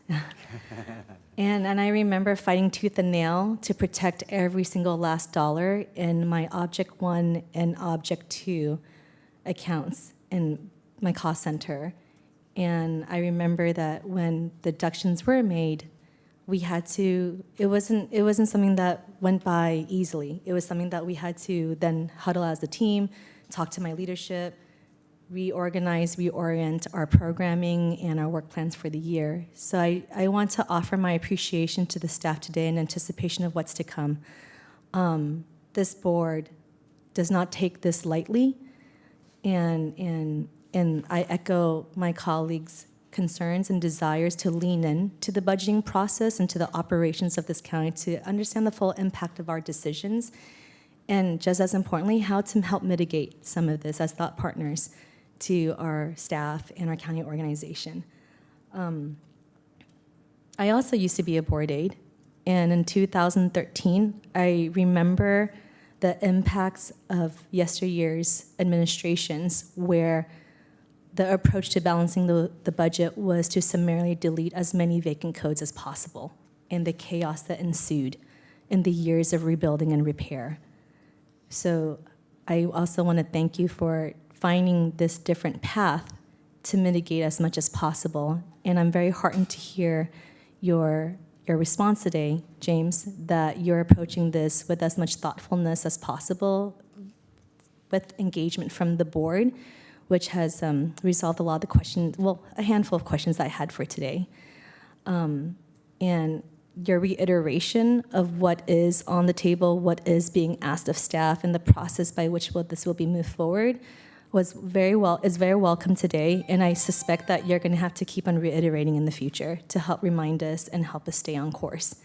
and I remember fighting tooth and nail to protect every single last dollar in my Object 1 and Object 2 accounts in my cost center. And I remember that when deductions were made, we had to, it wasn't something that went by easily. It was something that we had to then huddle as a team, talk to my leadership, reorganize, reorient our programming and our work plans for the year. So I want to offer my appreciation to the staff today in anticipation of what's to come. This board does not take this lightly, and I echo my colleagues' concerns and desires to lean in to the budgeting process and to the operations of this county to understand the full impact of our decisions, and just as importantly, how to help mitigate some of this as thought partners to our staff and our county organization. I also used to be a board aide, and in 2013, I remember the impacts of yesteryear's administrations where the approach to balancing the budget was to summarily delete as many vacant codes as possible, and the chaos that ensued in the years of rebuilding and repair. So I also want to thank you for finding this different path to mitigate as much as possible. And I'm very heartened to hear your response today, James, that you're approaching this with as much thoughtfulness as possible, with engagement from the board, which has resolved a lot of the questions, well, a handful of questions I had for today. And your reiteration of what is on the table, what is being asked of staff, and the process by which this will be moved forward is very welcome today, and I suspect that you're going to have to keep on reiterating in the future to help remind us and help us stay on course,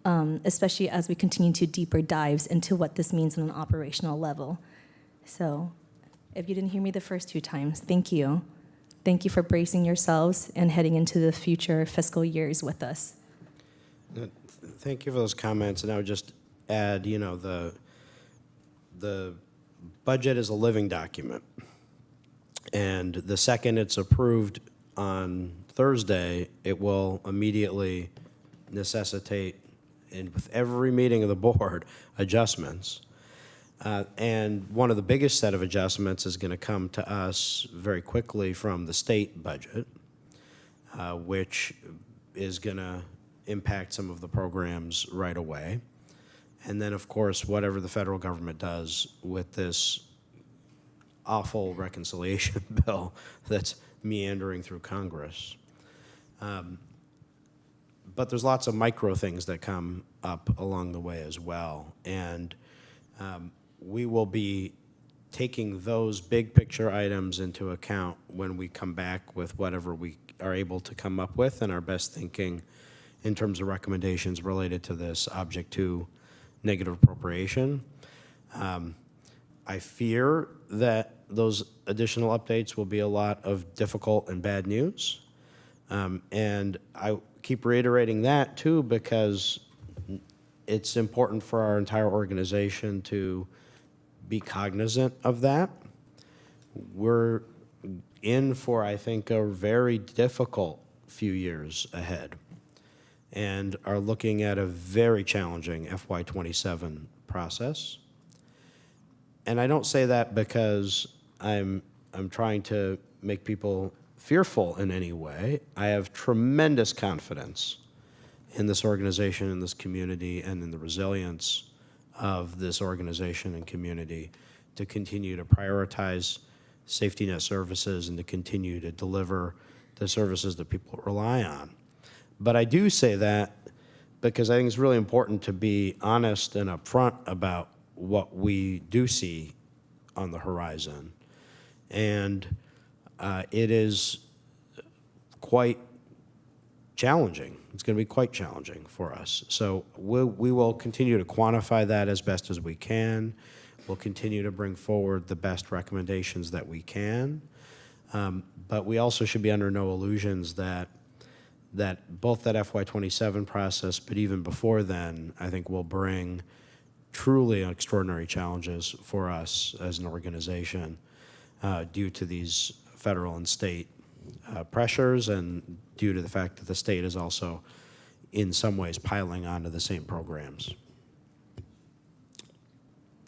especially as we continue to deeper dives into what this means on an operational level. So if you didn't hear me the first 2 times, thank you. Thank you for bracing yourselves and heading into the future fiscal years with us. Thank you for those comments, and I would just add, you know, the budget is a living document, and the second it's approved on Thursday, it will immediately necessitate and with every meeting of the board, adjustments. And one of the biggest set of adjustments is going to come to us very quickly from the state budget, which is going to impact some of the programs right away. And then, of course, whatever the federal government does with this awful reconciliation bill that's meandering through Congress. But there's lots of micro things that come up along the way as well. And we will be taking those big picture items into account when we come back with whatever we are able to come up with and our best thinking in terms of recommendations related to this Object 2 negative appropriation. I fear that those additional updates will be a lot of difficult and bad news. And I keep reiterating that too because it's important for our entire organization to be cognizant of that. We're in for, I think, a very difficult few years ahead and are looking at a very challenging FY27 process. And I don't say that because I'm trying to make people fearful in any way. I have tremendous confidence in this organization, in this community, and in the resilience of this organization and community to continue to prioritize safety net services and to continue to deliver the services that people rely on. But I do say that because I think it's really important to be honest and upfront about what we do see on the horizon. And it is quite challenging. It's going to be quite challenging for us. So we will continue to quantify that as best as we can. We'll continue to bring forward the best recommendations that we can. But we also should be under no illusions that both that FY27 process, but even before then, I think will bring truly extraordinary challenges for us as an organization due to these federal and state pressures and due to the fact that the state is also in some ways piling onto the same programs.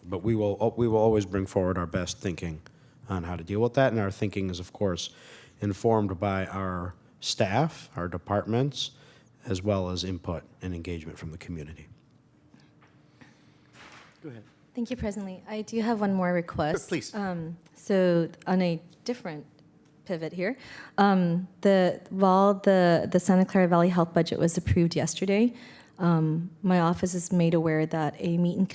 But we will always bring forward our best thinking on how to deal with that, and our thinking is, of course, informed by our staff, our departments, as well as input and engagement from the community. Go ahead. Thank you, President Lee. I do have one more request. Sure, please. So on a different pivot here, while the Santa Clara Valley Health budget was approved yesterday, my office is made aware that a meet and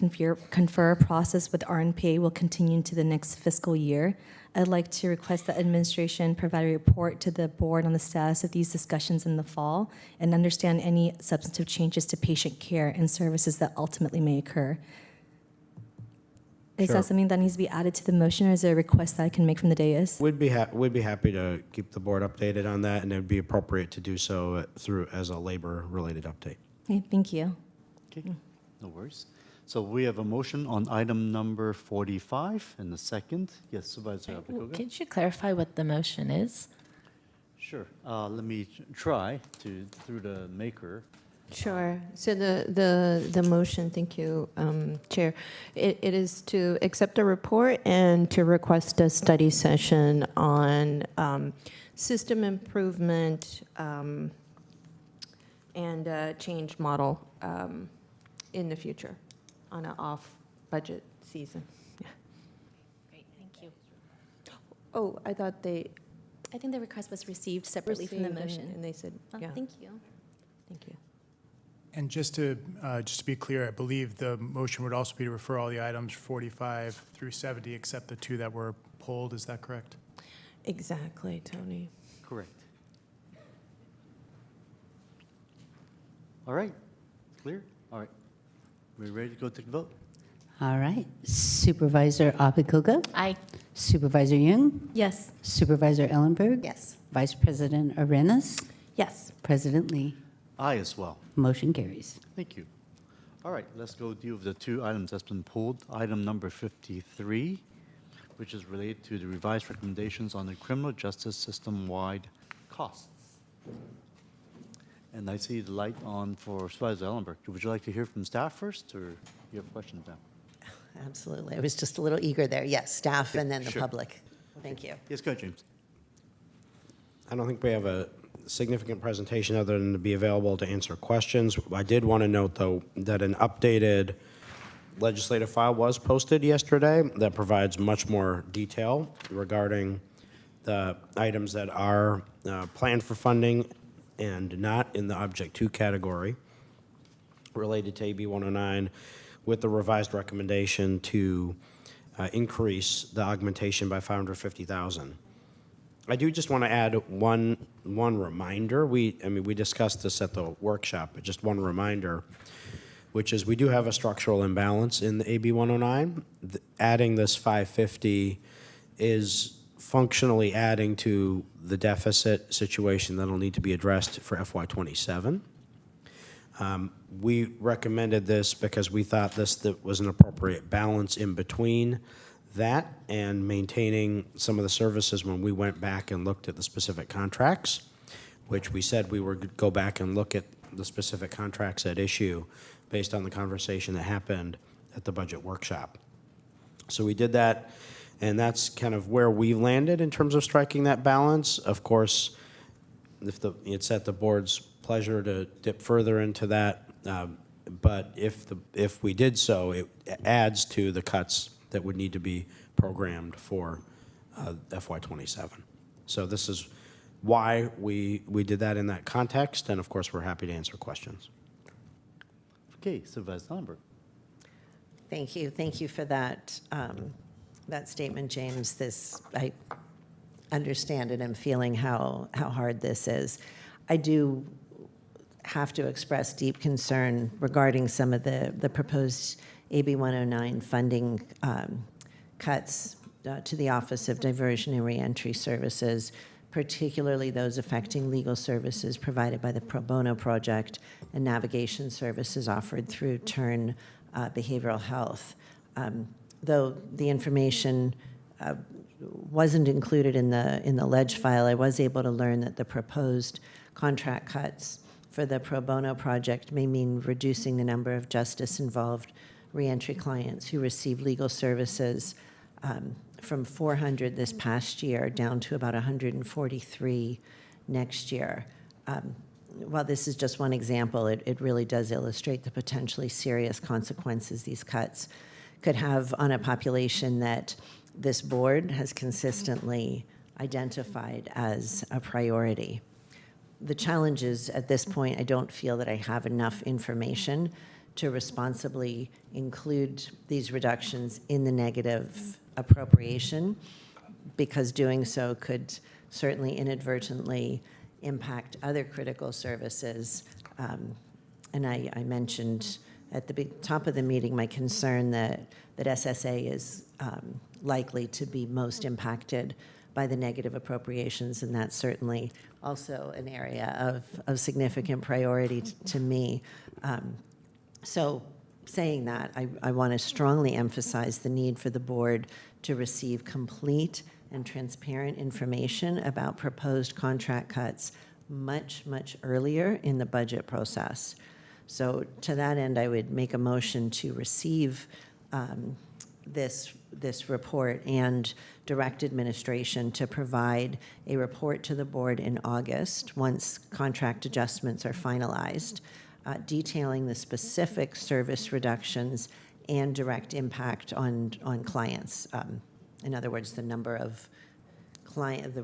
confer process with RNPA will continue into the next fiscal year. I'd like to request that administration provide a report to the board on the status of these discussions in the fall and understand any substantive changes to patient care and services that ultimately may occur. Is Sure. that something that needs to be added to the motion, or is there a request that I can make from the dais? We'd be happy to keep the board updated on that, and it would be appropriate to do so as a labor-related update. Okay, thank you. Okay, no worries. So we have a motion on item number 45 and the second. Yes, Supervisor Apicoga. Could you clarify what the motion is? Sure. Let me try through the maker. Sure. So the motion, thank you, Chair. It is to accept a report and to request a study session on system improvement and change model in the future on an off-budget season. Yeah. Great, thank you. Oh, I thought they I think the request was received separately from the received motion. and they said, Oh, yeah. thank you. Thank you. And just to be clear, I believe the motion would also be to refer all the items 45 through 70, except the two that were pulled. Is that correct? Exactly, Tony. Correct. All right, clear? All right. We ready to go take the vote? All right. Supervisor Apicoga? Aye. Supervisor Young? Yes. Supervisor Ellenberg? Yes. Vice President Arenas? Yes. President Lee? Aye as well. Motion carries. Thank you. All right, let's go deal with the two items that's been pulled. Item number 53, which is related to the revised recommendations on the criminal justice system-wide costs. And I see the light on for Supervisor Ellenberg. Would you like to hear from staff first, or you have questions now? Absolutely. I was just a little eager there. Yes, staff and then the Sure. public. Thank you. Yes, go ahead, James. I don't think we have a significant presentation other than to be available to answer questions. I did want to note, though, that an updated legislative file was posted yesterday that provides much more detail regarding the items that are planned for funding and not in the Object 2 category related to AB 109, with the revised recommendation to increase the augmentation by $550,000. I do just want to add one reminder. We discussed this at the workshop, but just one reminder, which is we do have a structural imbalance in the AB 109. Adding this 550 is functionally adding to the deficit situation that'll need to be addressed for FY27. We recommended this because we thought that was an appropriate balance in between that and maintaining some of the services when we went back and looked at the specific contracts, which we said we were going to go back and look at the specific contracts at issue based on the conversation that happened at the budget workshop. So we did that, and that's kind of where we landed in terms of striking that balance. Of course, it's at the board's pleasure to dip further into that, but if we did so, it adds to the cuts that would need to be programmed for FY27. So this is why we did that in that context, and of course, we're happy to answer questions. Okay, Supervisor Ellenberg. Thank you. Thank you for that, that statement, James. I understand it. I'm feeling how hard this is. I do have to express deep concern regarding some of the proposed AB 109 funding cuts to the Office of Diversion and Reentry Services, particularly those affecting legal services provided by the Pro Bono Project and navigation services offered through Turn Behavioral Health. Though the information wasn't included in the ledge file, I was able to learn that the proposed contract cuts for the Pro Bono Project may mean reducing the number of justice-involved reentry clients who receive legal services from 400 this past year down to about 143 next year. While this is just one example, it really does illustrate the potentially serious consequences these cuts could have on a population that this board has consistently identified as a priority. The challenge is, at this point, I don't feel that I have enough information to responsibly include these reductions in the negative appropriation, because doing so could certainly inadvertently impact other critical services. And I mentioned at the top of the meeting my concern that SSA is likely to be most impacted by the negative appropriations, and that's certainly also an area of significant priority to me. So saying that, I want to strongly emphasize the need for the board to receive complete and transparent information about proposed contract cuts much, much earlier in the budget process. So to that end, I would make a motion to receive this report and direct administration to provide a report to the board in August once contract adjustments are finalized, detailing the specific service reductions and direct impact on clients. In other words, the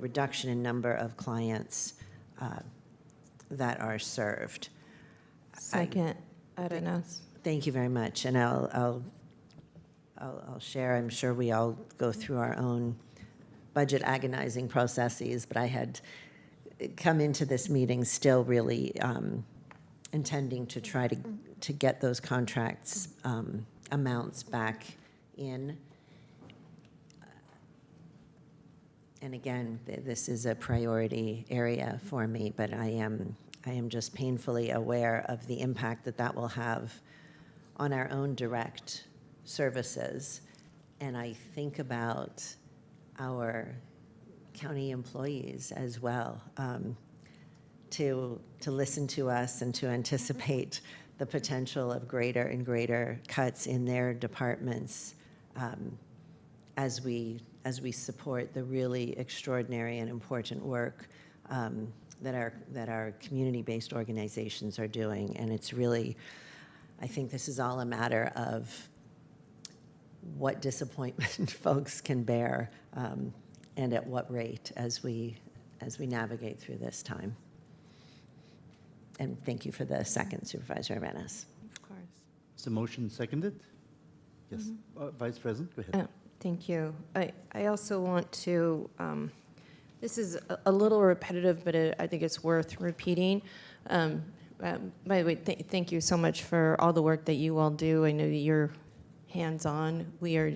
reduction in number of clients that are served. Second, Arenas. Thank you very much, and I'll share. I'm sure we all go through our own budget agonizing processes, but I had come into this meeting still really intending to try to get those contracts amounts back in. And again, this is a priority area for me, but I am just painfully aware of the impact that will have on our own direct services. And I think about our county employees as well. to listen to us and to anticipate the potential of greater and greater cuts in their departments as we support the really extraordinary and important work that our community-based organizations are doing. And it's really, I think this is all a matter of what disappointment folks can bear and at what rate as we navigate through this time. And thank you for the second, Supervisor Arenas. Of course. Is the motion seconded? Yes. Vice President, go ahead. Thank you. I also want to, this is a little repetitive, but I think it's worth repeating. By the way, thank you so much for all the work that you all do. I know that you're hands-on. We are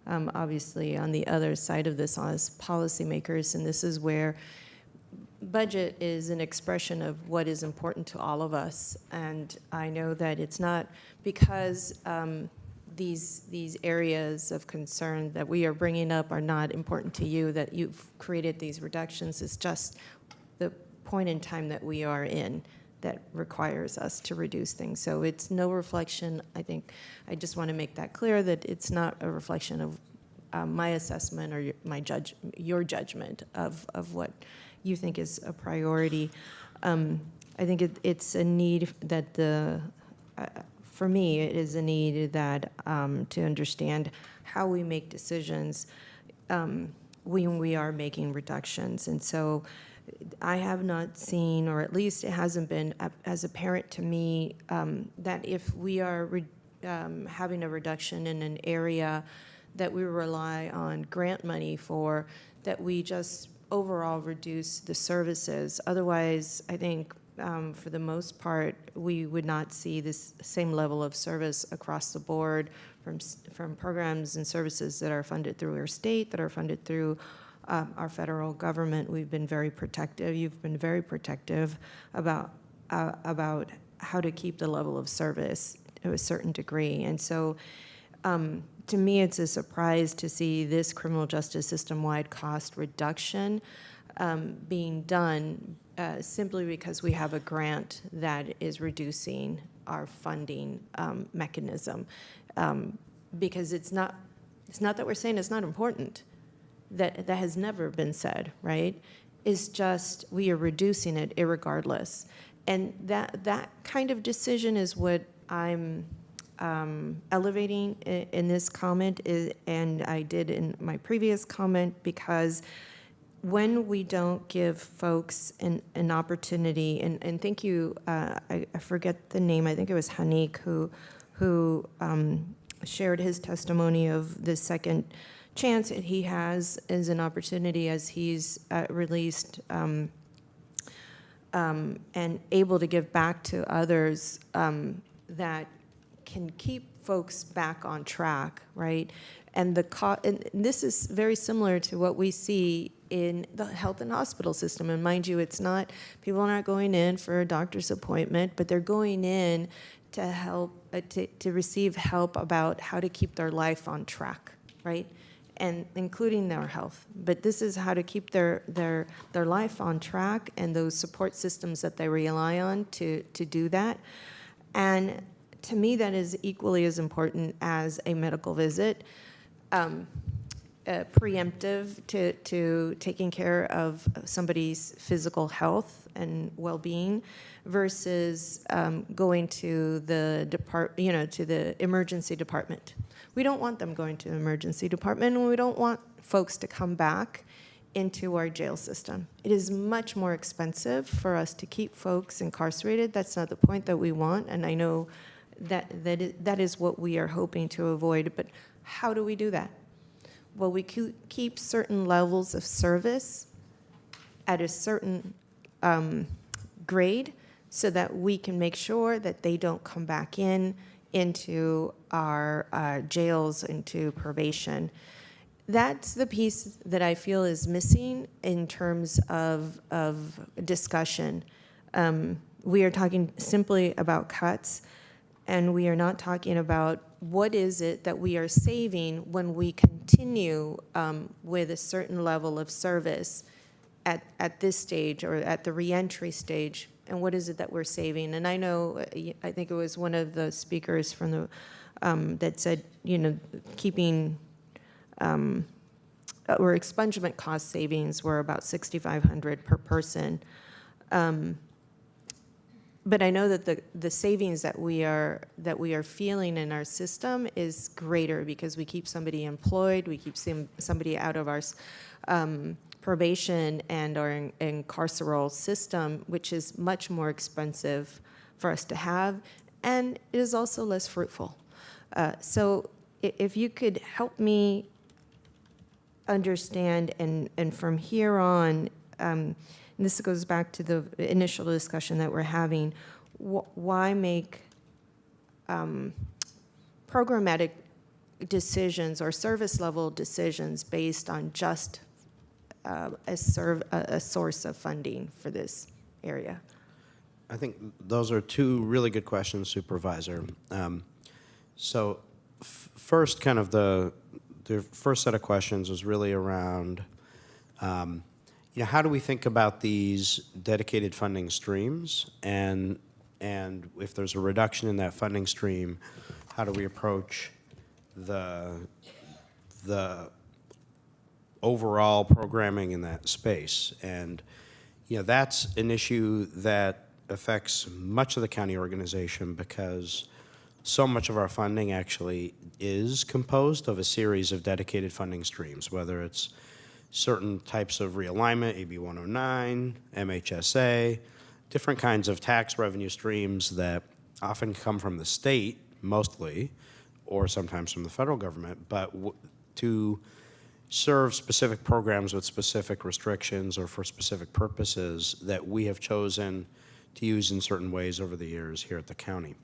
obviously on the other side of this as policymakers, and this is where budget is an expression of what is important to all of us. And I know that it's not because these areas of concern that we are bringing up are not important to you that you've created these reductions. It's just the point in time that we are in that requires us to reduce things. So it's no reflection. I think I just want to make that clear that it's not a reflection of my assessment or your judgment of what you think is a priority. I think it's a need that for me, it is a need that to understand how we make decisions when we are making reductions. And so I have not seen, or at least it hasn't been as apparent to me, that if we are having a reduction in an area that we rely on grant money for, that we just overall reduce the services. Otherwise, I think for the most part, we would not see this same level of service across the board from programs and services that are funded through our state, that are funded through our federal government. We've been very protective. You've been very protective about how to keep the level of service to a certain degree. And so to me, it's a surprise to see this criminal justice system-wide cost reduction being done simply because we have a grant that is reducing our funding mechanism. Because it's not that we're saying it's not important. That has never been said, right? It's just we are reducing it irregardless. And that kind of decision is what I'm elevating in this comment, and I did in my previous comment, because when we don't give folks an opportunity, and thank you, I forget the name, I think it was Hanik who shared his testimony of the second chance that he has as an opportunity as he's released and able to give back to others that can keep folks back on track, right? And and this is very similar to what we see in the health and hospital system. And mind you, it's not, people are not going in for a doctor's appointment, but they're going in to help, to receive help about how to keep their life on track, right? And including their health. But this is how to keep their life on track and those support systems that they rely on to do that. And to me, that is equally as important as a medical visit, preemptive to taking care of somebody's physical health and well-being, versus going to the to the emergency department. We don't want them going to the emergency department, and we don't want folks to come back into our jail system. It is much more expensive for us to keep folks incarcerated. That's not the point that we want, and I know that is what we are hoping to avoid. But how do we do that? Well, we keep certain levels of service at a certain grade so that we can make sure that they don't come back into our jails, into probation. That's the piece that I feel is missing in terms of discussion. We are talking simply about cuts, and we are not talking about what is it that we are saving when we continue with a certain level of service at this stage or at the reentry stage, and what is it that we're saving? And I know, I think it was one of the speakers from the that said, keeping or expungement cost savings were about $6,500 per person. But I know that the savings that we are feeling in our system is greater because we keep somebody employed, we keep somebody out of our probation and our carceral system, which is much more expensive for us to have, and it is also less fruitful. So if you could help me understand, and from here on, and this goes back to the initial discussion that we're having, why make programmatic decisions or service level decisions based on just a source of funding for this area? I think those are two really good questions, Supervisor. So first, kind of the first set of questions was really around, how do we think about these dedicated funding streams, and if there's a reduction in that funding stream, how do we approach the overall programming in that space? And that's an issue that affects much of the county organization because so much of our funding actually is composed of a series of dedicated funding streams, whether it's certain types of realignment, AB 109, MHSA, different kinds of tax revenue streams that often come from the state, mostly, or sometimes from the federal government, but to serve specific programs with specific restrictions or for specific purposes that we have chosen to use in certain ways over the years here at the county.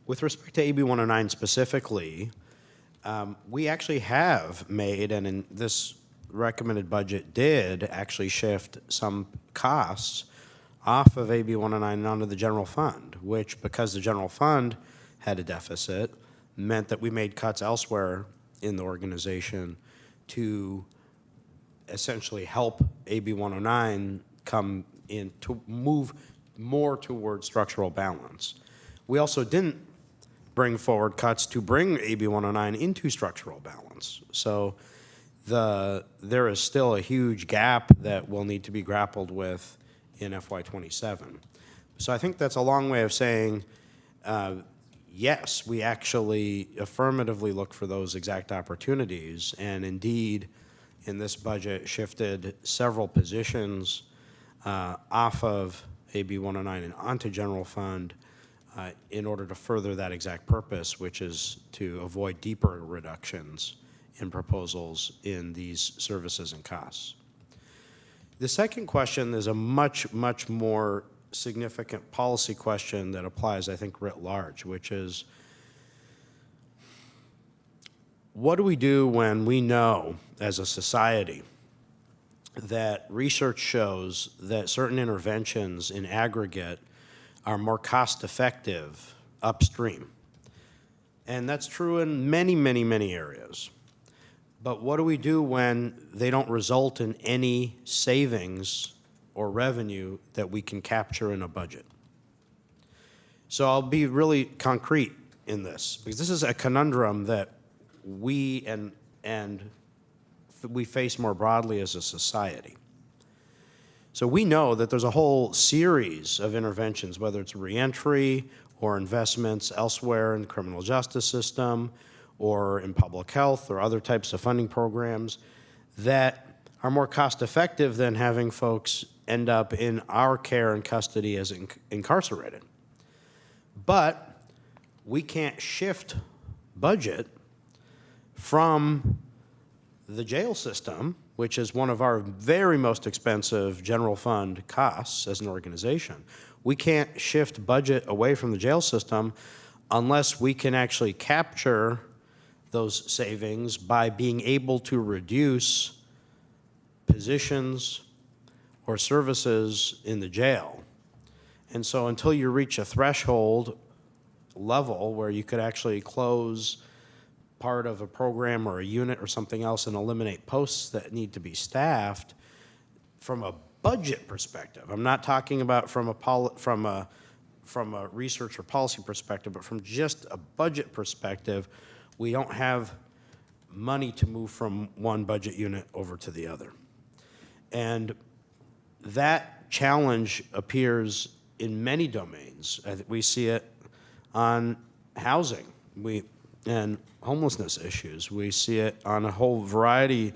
With respect to AB 109 specifically, we actually have made, and in this recommended budget did actually shift some costs off of AB 109 and onto the general fund, which, because the general fund had a deficit, meant that we made cuts elsewhere in the organization to essentially help AB 109 come in to move more towards structural balance. We also didn't bring forward cuts to bring AB 109 into structural balance. So there is still a huge gap that will need to be grappled with in FY27. So I think that's a long way of saying, yes, we actually affirmatively look for those exact opportunities, and indeed, in this budget, shifted several positions off of AB 109 and onto general fund in order to further that exact purpose, which is to avoid deeper reductions in proposals in these services and costs. The second question is a much, much more significant policy question that applies, I think, writ large, which is, what do we do when we know as a society that research shows that certain interventions in aggregate are more cost-effective upstream? And that's true in many, many, many areas. But what do we do when they don't result in any savings or revenue that we can capture in a budget? So I'll be really concrete in this, because this is a conundrum that we we face more broadly as a society. So we know that there's a whole series of interventions, whether it's reentry or investments elsewhere in the criminal justice system or in public health or other types of funding programs, that are more cost effective than having folks end up in our care and custody as incarcerated. But we can't shift budget from the jail system, which is one of our very most expensive general fund costs as an organization. We can't shift budget away from the jail system unless we can actually capture those savings by being able to reduce positions or services in the jail. And so until you reach a threshold level where you could actually close part of a program or a unit or something else and eliminate posts that need to be staffed, from a budget perspective, I'm not talking about from a research or policy perspective, but from just a budget perspective, we don't have money to move from one budget unit over to the other. And that challenge appears in many domains. We see it on housing and homelessness issues. We see it on a whole variety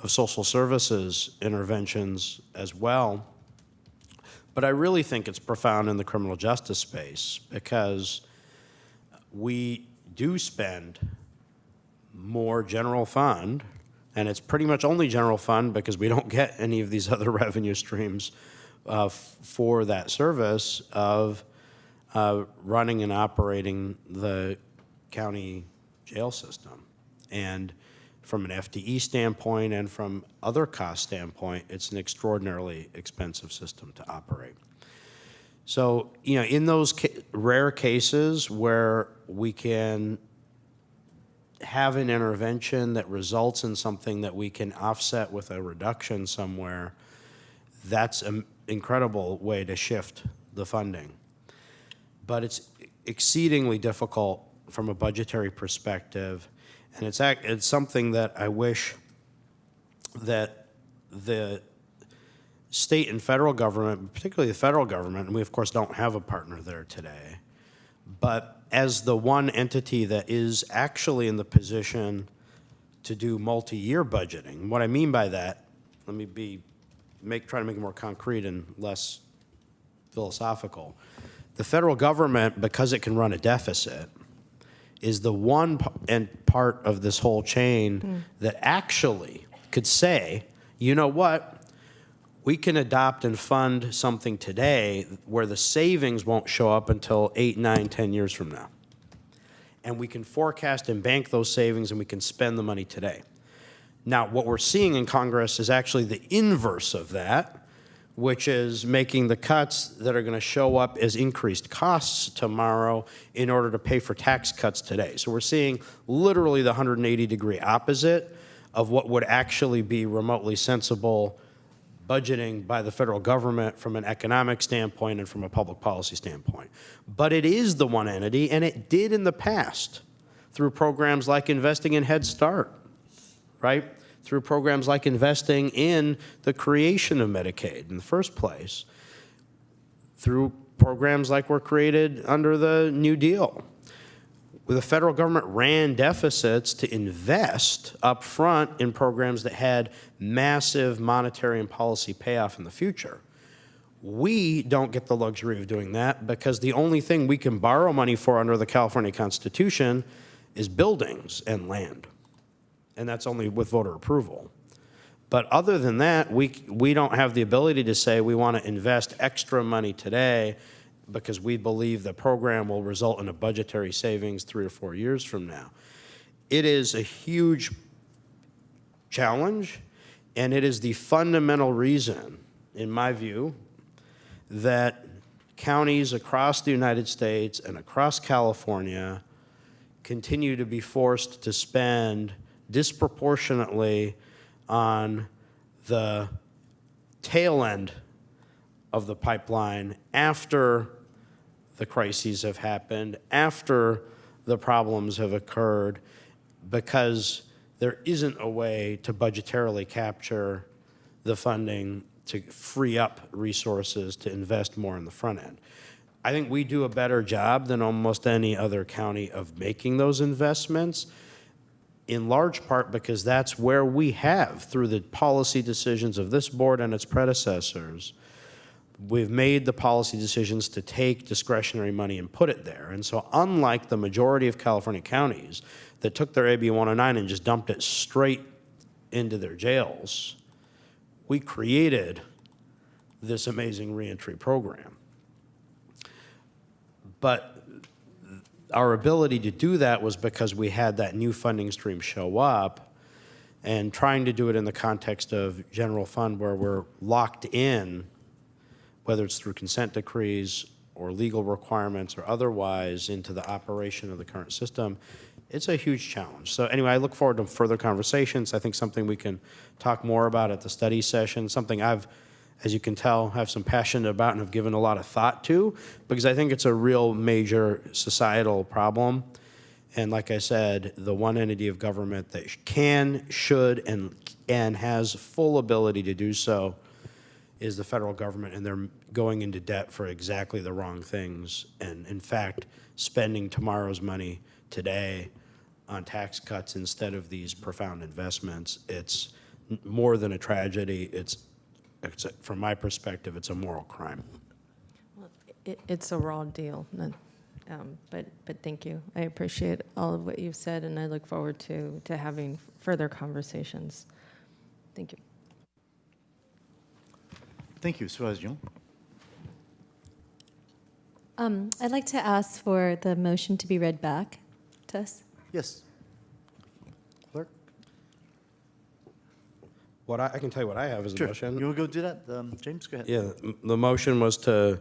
of social services interventions as well. But I really think it's profound in the criminal justice space because we do spend more general fund, and it's pretty much only general fund because we don't get any of these other revenue streams for that service of running and operating the county jail system. And from an FTE standpoint and from other cost standpoint, it's an extraordinarily expensive system to operate. So, in those rare cases where we can have an intervention that results in something that we can offset with a reduction somewhere, that's an incredible way to shift the funding. But it's exceedingly difficult from a budgetary perspective, and it's something that I wish that the state and federal government, particularly the federal government, and we of course don't have a partner there today, but as the one entity that is actually in the position to do multi-year budgeting. What I mean by that, let me try to make it more concrete and less philosophical. The federal government, because it can run a deficit, is the one part of this whole chain that actually could say, you know what, we can adopt and fund something today where the savings won't show up until 8, 9, 10 years from now. And we can forecast and bank those savings and we can spend the money today. Now, what we're seeing in Congress is actually the inverse of that, which is making the cuts that are going to show up as increased costs tomorrow in order to pay for tax cuts today. So we're seeing literally the 180-degree opposite of what would actually be remotely sensible budgeting by the federal government from an economic standpoint and from a public policy standpoint. But it is the one entity, and it did in the past through programs like investing in Head Start, right? Through programs like investing in the creation of Medicaid in the first place, through programs like were created under the New Deal. The federal government ran deficits to invest up front in programs that had massive monetary and policy payoff in the future. We don't get the luxury of doing that because the only thing we can borrow money for under the California Constitution is buildings and land. And that's only with voter approval. But other than that, we don't have the ability to say we want to invest extra money today because we believe the program will result in a budgetary savings 3 or 4 years from now. It is a huge challenge, and it is the fundamental reason, in my view, that counties across the United States and across California continue to be forced to spend disproportionately on the tail end of the pipeline after the crises have happened, after the problems have occurred, because there isn't a way to budgetarily capture the funding to free up resources to invest more in the front end. I think we do a better job than almost any other county of making those investments, in large part because that's where we have, through the policy decisions of this board and its predecessors, we've made the policy decisions to take discretionary money and put it there. And so unlike the majority of California counties that took their AB 109 and just dumped it straight into their jails, we created this amazing reentry program. But our ability to do that was because we had that new funding stream show up, and trying to do it in the context of general fund where we're locked in, whether it's through consent decrees or legal requirements or otherwise, into the operation of the current system, it's a huge challenge. So anyway, I look forward to further conversations. I think something we can talk more about at the study session, something I've as you can tell, have some passion about and have given a lot of thought to, because I think it's a real major societal problem. And like I said, the one entity of government that can, should, and has full ability to do so is the federal government, and they're going into debt for exactly the wrong things. And in fact, spending tomorrow's money today on tax cuts instead of these profound investments, it's more than a tragedy. From my perspective, it's a moral crime. It's a raw deal, but thank you. I appreciate all of what you've said, and I look forward to having further conversations. Thank you. Thank you, Supervisor Young. I'd like to ask for the motion to be read back to us. Yes. Clerk? I can tell you what I have as a Sure. motion. You want to go do that? James, go ahead. Yeah, the motion was to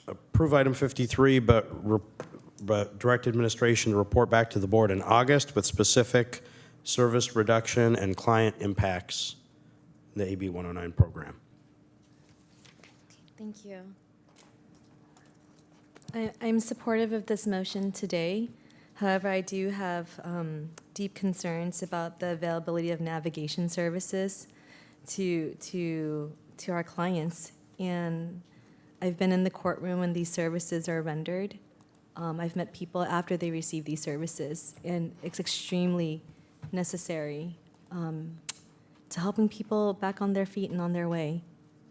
approve item 53, but direct administration to report back to the board in August with specific service reduction and client impacts in the AB 109 program. Thank you. I'm supportive of this motion today. However, I do have deep concerns about the availability of navigation services to our clients. And I've been in the courtroom when these services are rendered. I've met people after they receive these services, and it's extremely necessary to helping people back on their feet and on their way.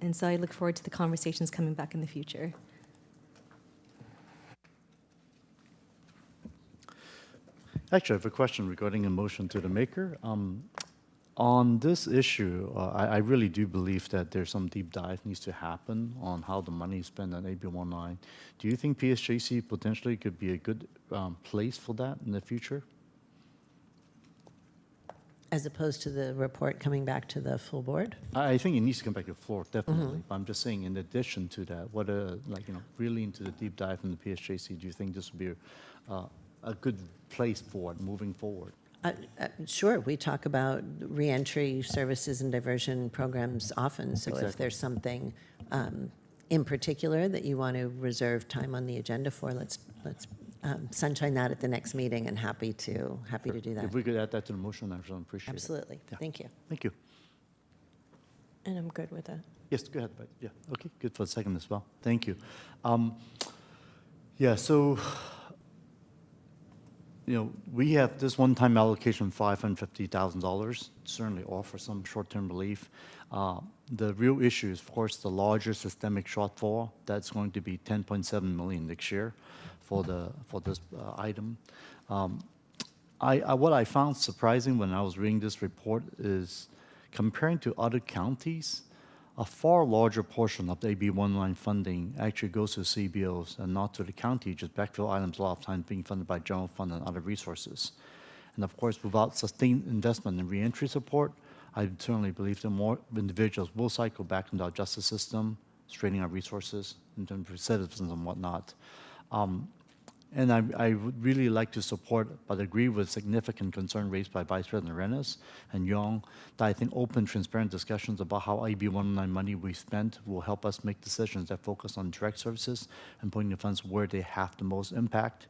And so I look forward to the conversations coming back in the future. Actually, I have a question regarding a motion to the maker. On this issue, I really do believe that there's some deep dive needs to happen on how the money is spent on AB 109. Do you think PSJC potentially could be a good place for that in the future? As opposed to the report coming back to the full board? I think it needs to come back to the floor, definitely. But I'm just saying, in addition to that, what really into the deep dive in the PSJC, do you think this would be a good place for it moving forward? Sure, we talk about reentry services and diversion programs often. So Exactly. if there's something in particular that you want to reserve time on the agenda for, let's sunshine that at the next meeting, and happy to do that. If we could add that to the motion, I would appreciate it. Absolutely. Yeah. Thank you. Thank you. And I'm good with that. Yes, go ahead. But yeah, okay, good for a second as well. Thank you. Yeah, so we have this one-time allocation, $550,000, certainly offer some short-term relief. The real issue is, of course, the larger systemic shortfall. That's going to be $10.7 million next year for this item. What I found surprising when I was reading this report is, comparing to other counties, a far larger portion of the AB 109 funding actually goes to CBOs and not to the county, just backfill items a lot of times being funded by general fund and other resources. And of course, without sustained investment in reentry support, I certainly believe that more individuals will cycle back into our justice system, straining our resources in terms of recidivism and whatnot. And I would really like to support, but agree with significant concern raised by Vice President Arenas and Young, that I think open, transparent discussions about how AB 109 money we spent will help us make decisions that focus on direct services and putting the funds where they have the most impact.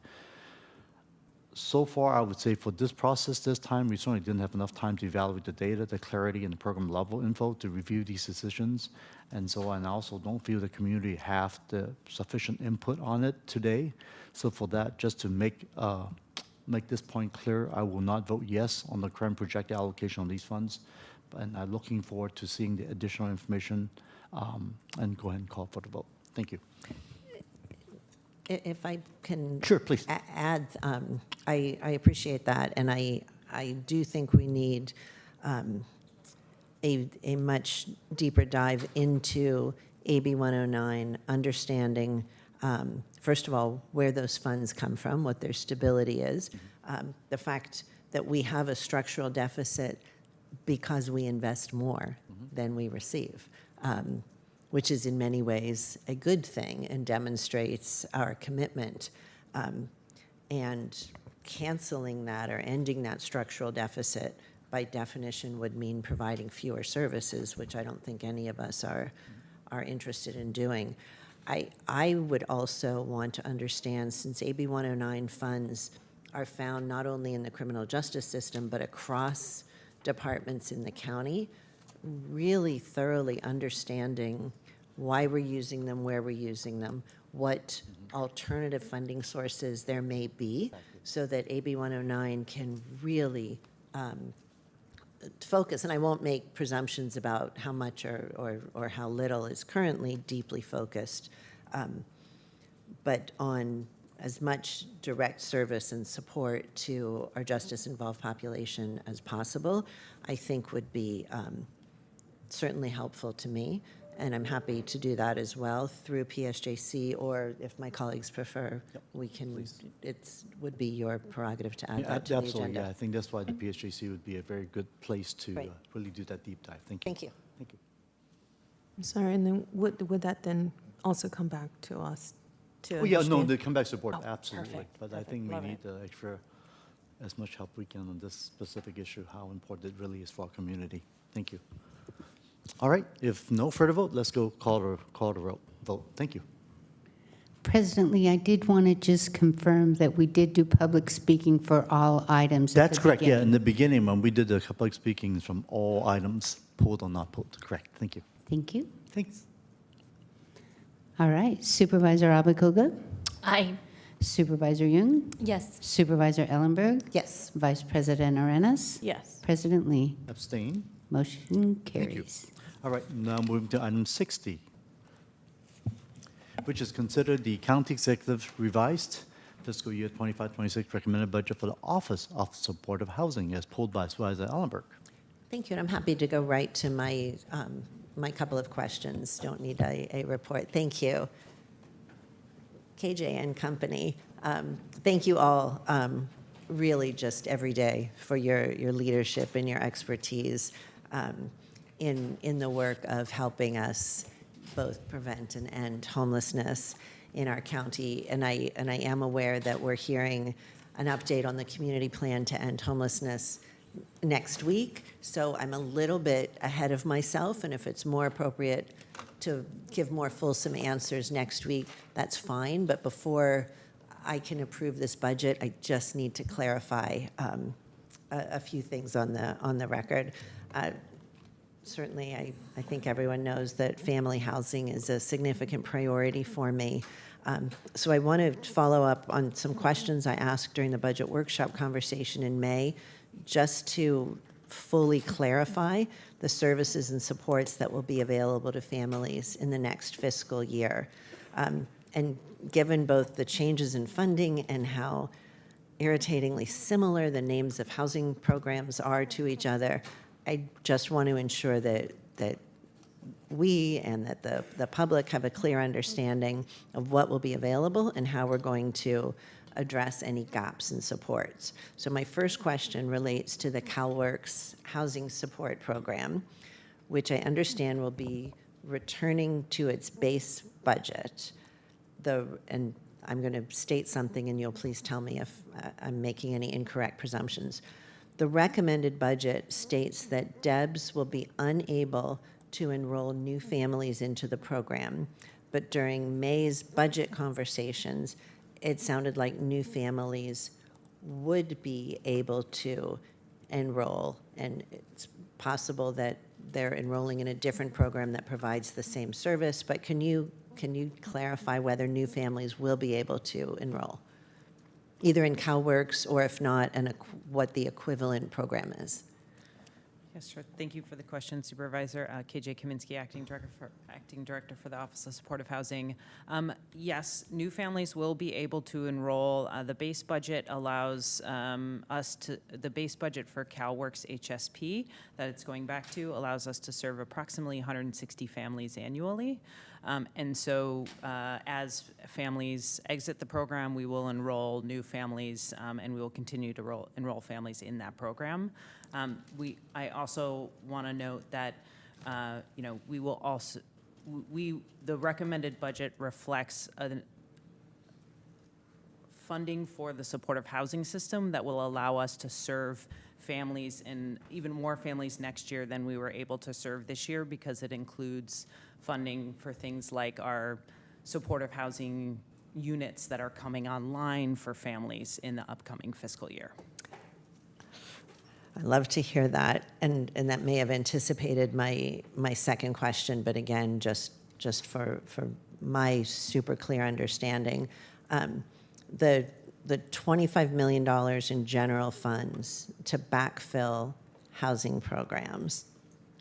So far, I would say for this process this time, we certainly didn't have enough time to evaluate the data, the clarity, and the program level info to review these decisions. And I also don't feel the community have the sufficient input on it today. So for that, just to make this point clear, I will not vote yes on the current projected allocation of these funds. And I'm looking forward to seeing the additional information and go ahead and call for the vote. Thank you. If I can Sure, please. Add, I appreciate that, and I do think we need a much deeper dive into AB 109, understanding, first of all, where those funds come from, what their stability is, the fact that we have a structural deficit because we invest more than we receive. Which is in many ways a good thing and demonstrates our commitment. And canceling that or ending that structural deficit by definition would mean providing fewer services, which I don't think any of us are interested in doing. I would also want to understand, since AB 109 funds are found not only in the criminal justice system, but across departments in the county, really thoroughly understanding why we're using them, where we're using them, what alternative funding sources there may be, so that AB 109 can really focus, and I won't make presumptions about how much or how little is currently deeply focused, but on as much direct service and support to our justice-involved population as possible, I think would be certainly helpful to me, and I'm happy to do that as well through PSJC, or if my colleagues prefer, we can, would be your prerogative to add that to the Absolutely, agenda. yeah. I think that's why the PSJC would be a very good place to Right. really do that deep dive. Thank you. Thank you. Thank you. I'm sorry, and then would that then also come back to us to Oh, yeah, no, understand? the comeback support, Oh, absolutely. perfect, But I perfect, think we love need it. extra, as much help we can on this specific issue, how important it really is for our community. Thank you. All right, if no further vote, let's go call the vote. Thank you. President Lee, I did want to just confirm that we did do public speaking for all items at That's the correct, yeah. In beginning. the beginning, when we did the public speakings from all items, pulled or not pulled. Correct. Thank you. Thank you. Thanks. All right, Supervisor Abakoga, Aye. Supervisor Jung, Yes. Supervisor Ellenberg, Yes. Vice President Arenas, Yes. President Lee. Abstain? Motion Thank you. carries. All right, now moving to item 60, which is considered the county executive revised fiscal year 25-26 recommended budget for the Office of Supportive Housing as pulled by Supervisor Ellenberg. Thank you, and I'm happy to go right to my, my couple of questions. Don't need a report. Thank you. KJ and company, thank you all, really just every day for your leadership and your expertise in the work of helping us both prevent and end homelessness in our county. And I am aware that we're hearing an update on the community plan to end homelessness next week, so I'm a little bit ahead of myself, and if it's more appropriate to give more fulsome answers next week, that's fine, but before I can approve this budget, I just need to clarify a few things on the record. Certainly, I think everyone knows that family housing is a significant priority for me. So I want to follow up on some questions I asked during the budget workshop conversation in May, just to fully clarify the services and supports that will be available to families in the next fiscal year. And given both the changes in funding and how irritatingly similar the names of housing programs are to each other, I just want to ensure that we and that the public have a clear understanding of what will be available and how we're going to address any gaps in supports. So my first question relates to the CalWorks Housing Support Program, which I understand will be returning to its base budget. And I'm going to state something, and you'll please tell me if I'm making any incorrect presumptions. The recommended budget states that DEBS will be unable to enroll new families into the program, but during May's budget conversations, it sounded like new families would be able to enroll, and it's possible that they're enrolling in a different program that provides the same service, but can you clarify whether new families will be able to enroll, either in CalWorks or if not, what the equivalent program is? Yes, sure. Thank you for the question, Supervisor. KJ Kaminsky, Acting Director for the Office of Supportive Housing. Yes, new families will be able to enroll. The base budget allows the base budget for CalWorks HSP that it's going back to allows us to serve approximately 160 families annually. And so as families exit the program, we will enroll new families, and we will continue to enroll families in that program. I also want to note that, we will also, the recommended budget reflects funding for the supportive housing system that will allow us to serve families and even more families next year than we were able to serve this year, because it includes funding for things like our supportive housing units that are coming online for families in the upcoming fiscal year. I love to hear that, and that may have anticipated my second question, but again, just for my super clear understanding, the $25 million in general funds to backfill housing programs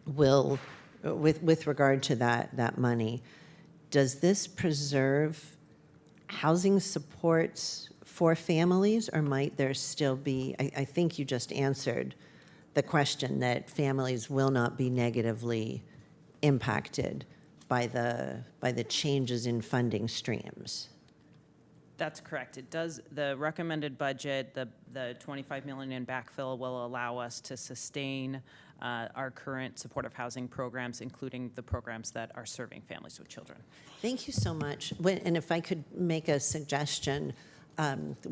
will, with regard to that money, does this preserve housing supports for families, or might there still be, I think you just answered the question that families will not be negatively impacted by the changes in funding streams? That's correct. It does, the recommended budget, the 25 million in backfill will allow us to sustain our current supportive housing programs, including the programs that are serving families with children. Thank you so much. And if I could make a suggestion,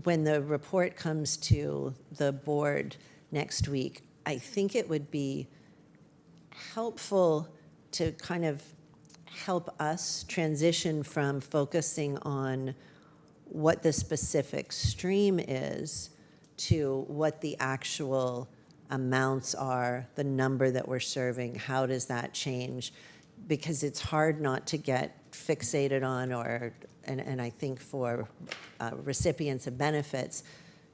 when the report comes to the board next week, I think it would be helpful to kind of help us transition from focusing on what the specific stream is to what the actual amounts are, the number that we're serving, how does that change? Because it's hard not to get fixated on, and I think for recipients of benefits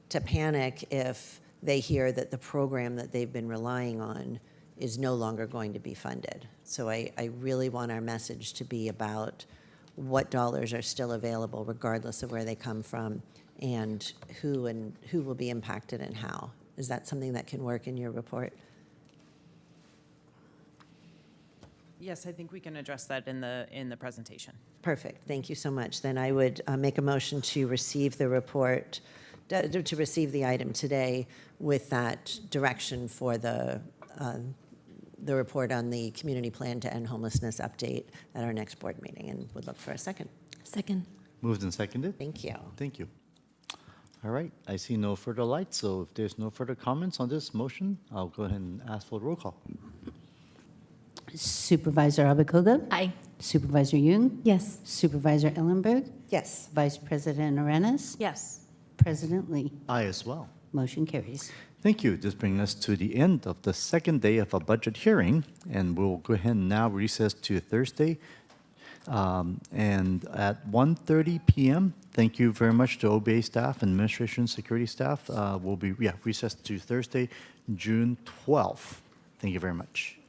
to panic if they hear that the program that they've been relying on is no longer going to be funded. So I really want our message to be about what dollars are still available regardless of where they come from, and who will be impacted and how. Is that something that can work in your report? Yes, I think we can address that in the presentation. Perfect. Thank you so much. Then I would make a motion to receive the report, to receive the item today with that direction for the report on the community plan to end homelessness update at our next board meeting, and would look for a second. Second. Moved and seconded? Thank you. Thank you. All right, I see no further lights, so if there's no further comments on this motion, I'll go ahead and ask for the roll call. Supervisor Abakoga? Aye. Supervisor Jung? Yes. Supervisor Ellenberg? Yes. Vice President Arenas? Yes. President Lee? Aye as well. Motion carries. Thank you. This brings us to the end of the second day of our budget hearing, and we'll go ahead and now recess to Thursday. And at 1:30 p.m., thank you very much to OBA staff, administration, security staff. We'll be recessed to Thursday, June 12th. Thank you very much.